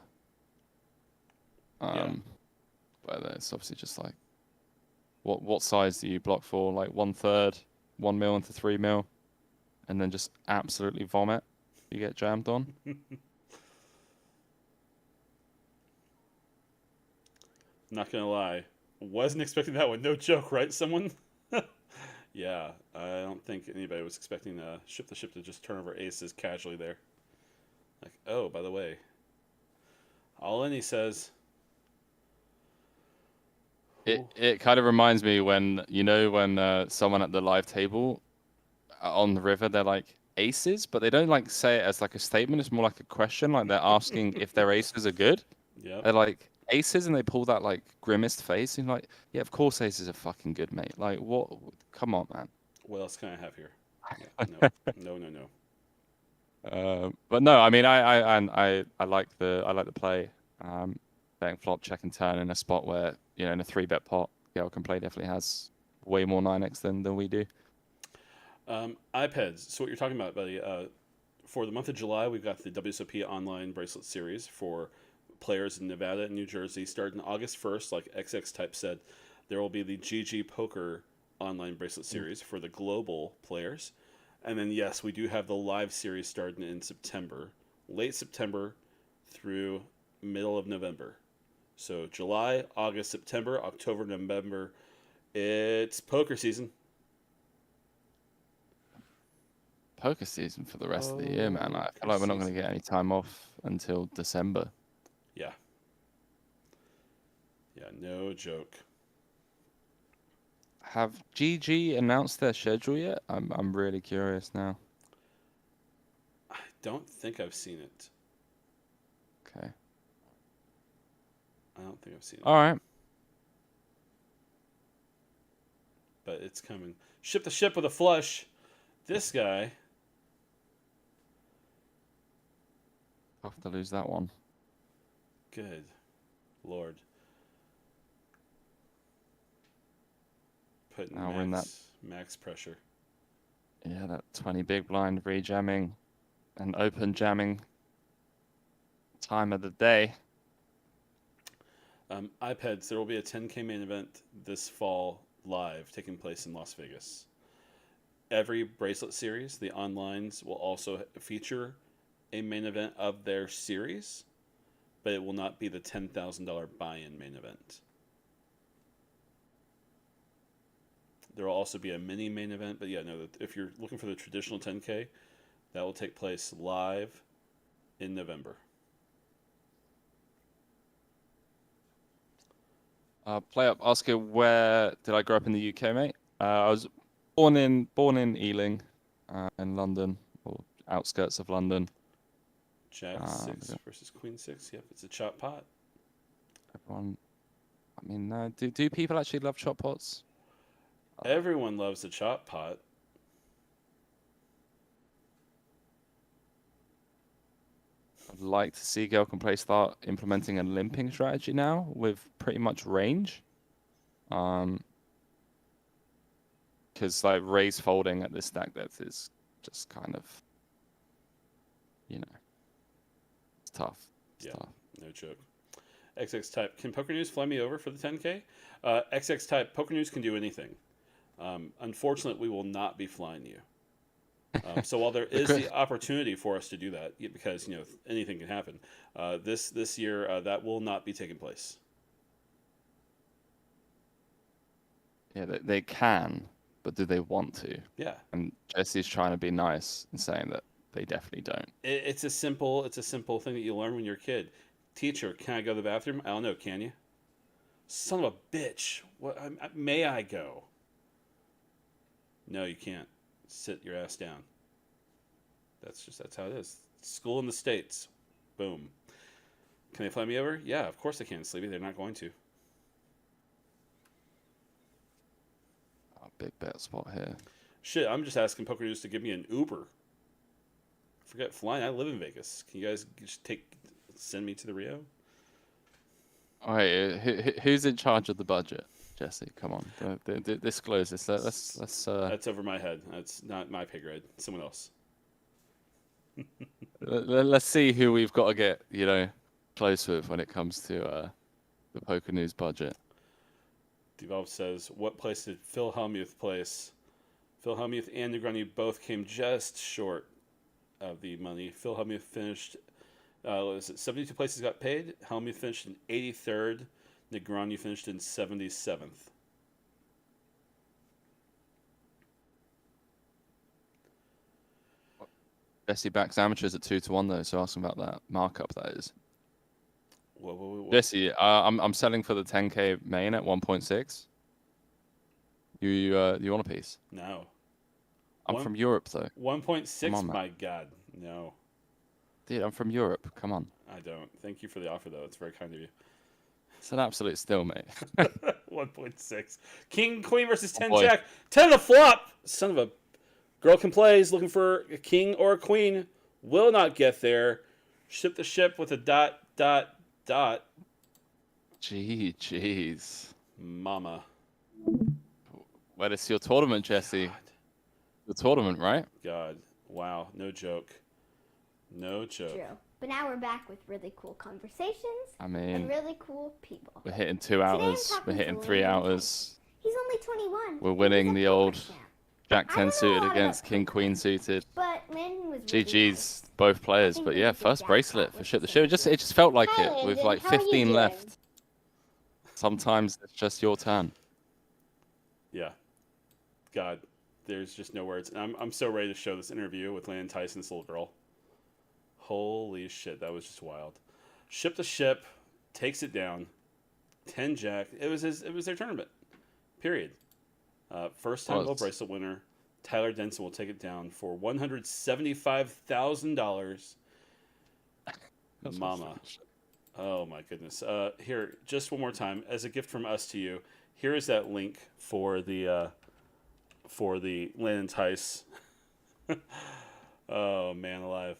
Yeah. But it's obviously just like, what size do you block for? Like 1/3, 1 mil into 3 mil, and then just absolutely vomit. You get jammed on. Not gonna lie, wasn't expecting that one. No joke, right? Someone. Yeah, I don't think anybody was expecting ship the ship to just turn over aces casually there. Like, oh, by the way, all in, he says. It kind of reminds me when someone at the live table on the river, they're like aces, but they don't like say it as like a statement. It's more like a question, like they're asking if their aces are good. Yep. They're like aces, and they pull that like grimaced face, and you're like, yeah, of course aces are fucking good, mate. Like what? Come on, man. What else can I have here? No. But no, I mean, I like the play. Betting flop, check and turn in a spot where in a 3-bet pot, Gale can play definitely has way more 9x than we do. iPads. So what you're talking about, buddy? For the month of July, we've got the WSOP online bracelet series for players in Nevada and New Jersey. Starting August 1st, like XX Type said, there will be the GG Poker online bracelet series for the global players. And then, yes, we do have the live series starting in September, late September through middle of November. So July, August, September, October, November, it's poker season. Poker season for the rest of the year, man. I feel like we're not going to get any time off until December. Yeah, no joke. Have GG announced their schedule yet? I'm really curious now. I don't think I've seen it. Okay. I don't think I've seen it. All right. But it's coming. Ship the ship with a flush. This guy. Tough to lose that one. Good Lord. Putting Now we're in that max pressure. Yeah, that 20 big blind re-jamming and open jamming time of the day. iPads, there will be a 10K main event this fall live taking place in Las Vegas. Every bracelet series, the onlines will also feature a main event of their series, but it will not be the $10,000 buy-in main event. There will also be a mini main event, but yeah, no, if you're looking for the traditional 10K, that will take place live in November. Play up, Oscar, where did I grow up in the UK, mate? I was born in Ealing, in London, or outskirts of London. Jack 6 versus Queen 6. Yep, it's a chop pot. Everyone, I mean, do people actually love chop pots? Everyone loves the chop pot. I'd like to see Girl Can Play start implementing a limping strategy now with pretty much range. Because like raise folding at this stack depth is just kind of, it's tough. It's tough. No joke. XX Type, can Poker News fly me over for the 10K? XX Type, Poker News can do anything. Unfortunately, we will not be flying you. So while there is the opportunity for us to do that, because anything can happen, this year that will not be taking place. Yeah, they can, but do they want to? Yeah. And Jesse's trying to be nice and saying that they definitely don't. It's a simple thing that you learn when you're a kid. Teacher, can I go to the bathroom? I don't know. Can you? Son of a bitch. What? May I go? No, you can't. Sit your ass down. That's how it is. School in the States. Boom. Can they fly me over? Yeah, of course they can, Sleepy. They're not going to. Oh, big bet spot here. Shit, I'm just asking Poker News to give me an Uber. Forget flying. I live in Vegas. Can you guys just send me to the Rio? All right, who's in charge of the budget? Jesse, come on, disclose this. Let's. That's over my head. That's not my pay grade. Someone else. Let's see who we've got to get, close with when it comes to the Poker News budget. Devolve says, what place did Phil Hellmuth place? Phil Hellmuth and Negroni both came just short of the money. Phil Hellmuth finished, 72 places got paid. Hellmuth finished in 83rd. Negroni finished in 77th. Jesse backs amateurs at 2-1 though, so ask him about that markup. That is. Whoa. Jesse, I'm selling for the 10K main at 1.6. You want a piece? No. I'm from Europe though. 1.6. My God, no. Dude, I'm from Europe. Come on. I don't. Thank you for the offer though. It's very kind of you. It's an absolute steal, mate. 1.6. King Queen versus 10 boy. Jack. 10 to flop. Son of a girl can play. Is looking for a king or a queen. Will not get there. Ship the ship with a ... Jeez. Mama. Well, it's your tournament, Jesse. God. The tournament, right? God. Wow. No joke. No joke. True. But now we're back with really cool conversations and really cool people. We're hitting 2 hours. We're hitting 3 hours. He's only 21. We're winning the old Jack 10 suited against King Queen suited. But Landon was GG's both players. But yeah, first bracelet for Ship the Ship. It just felt like it with like 15 left. Sometimes it's just your turn. Yeah. God. There's just no words. And I'm so ready to show this interview with Landon Tyson, this little girl. Holy shit, that was just wild. Ship the ship, takes it down. 10 Jack. It was their tournament. Period. First time gold bracelet winner. Tyler Denson will take it down for $175,000. Mama. Oh my goodness. Here, just one more time, as a gift from us to you. Here is that link for the Landon Tice. Oh man, alive.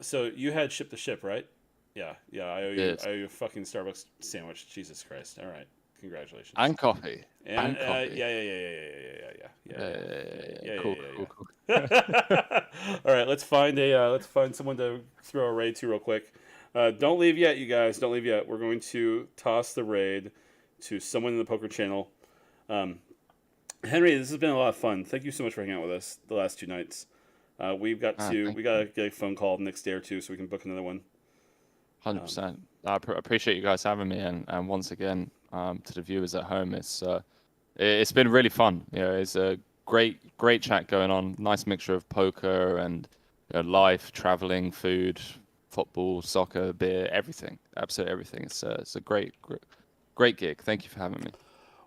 So you had Ship the Ship, right? Yeah. I owe you a fucking Starbucks sandwich. Jesus Christ. All right. Congratulations. And coffee. And coffee. Yeah. Cool. All right, let's find someone to throw a raid to real quick. Don't leave yet, you guys. Don't leave yet. We're going to toss the raid to someone in the poker channel. Henry, this has been a lot of fun. Thank you so much for hanging out with us the last 2 nights. We got to get a phone call the next day or two so we can book another one. 100%. I appreciate you guys having me, and once again, to the viewers at home, it's been really fun. It's a great chat going on. Nice mixture of poker and life, traveling, food, football, soccer, beer, everything. Absolutely everything. It's a great gig. Thank you for having me.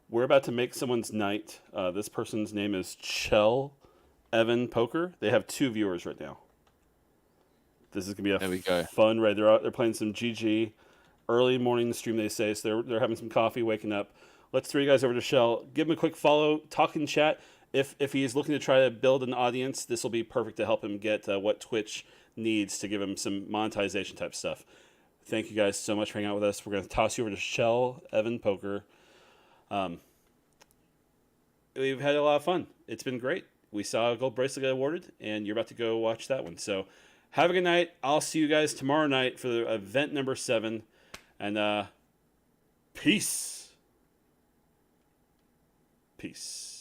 We're about to make someone's night. This person's name is Chell Evan Poker. They have 2 viewers right now. This is gonna be a fun raid. They're playing some GG early morning stream. They say so. They're having some coffee, waking up. Let's throw you guys over to Chell. Give him a quick follow. Talk in chat. If he's looking to try to build an audience, this will be perfect to help him get what Twitch needs to give him some monetization type stuff. Thank you guys so much for hanging out with us. We're gonna toss you over to Chell Evan Poker. We've had a lot of fun. It's been great. We saw a gold bracelet get awarded, and you're about to go watch that one. So have a good night. I'll see you guys tomorrow night for the event number 7. And peace. Peace.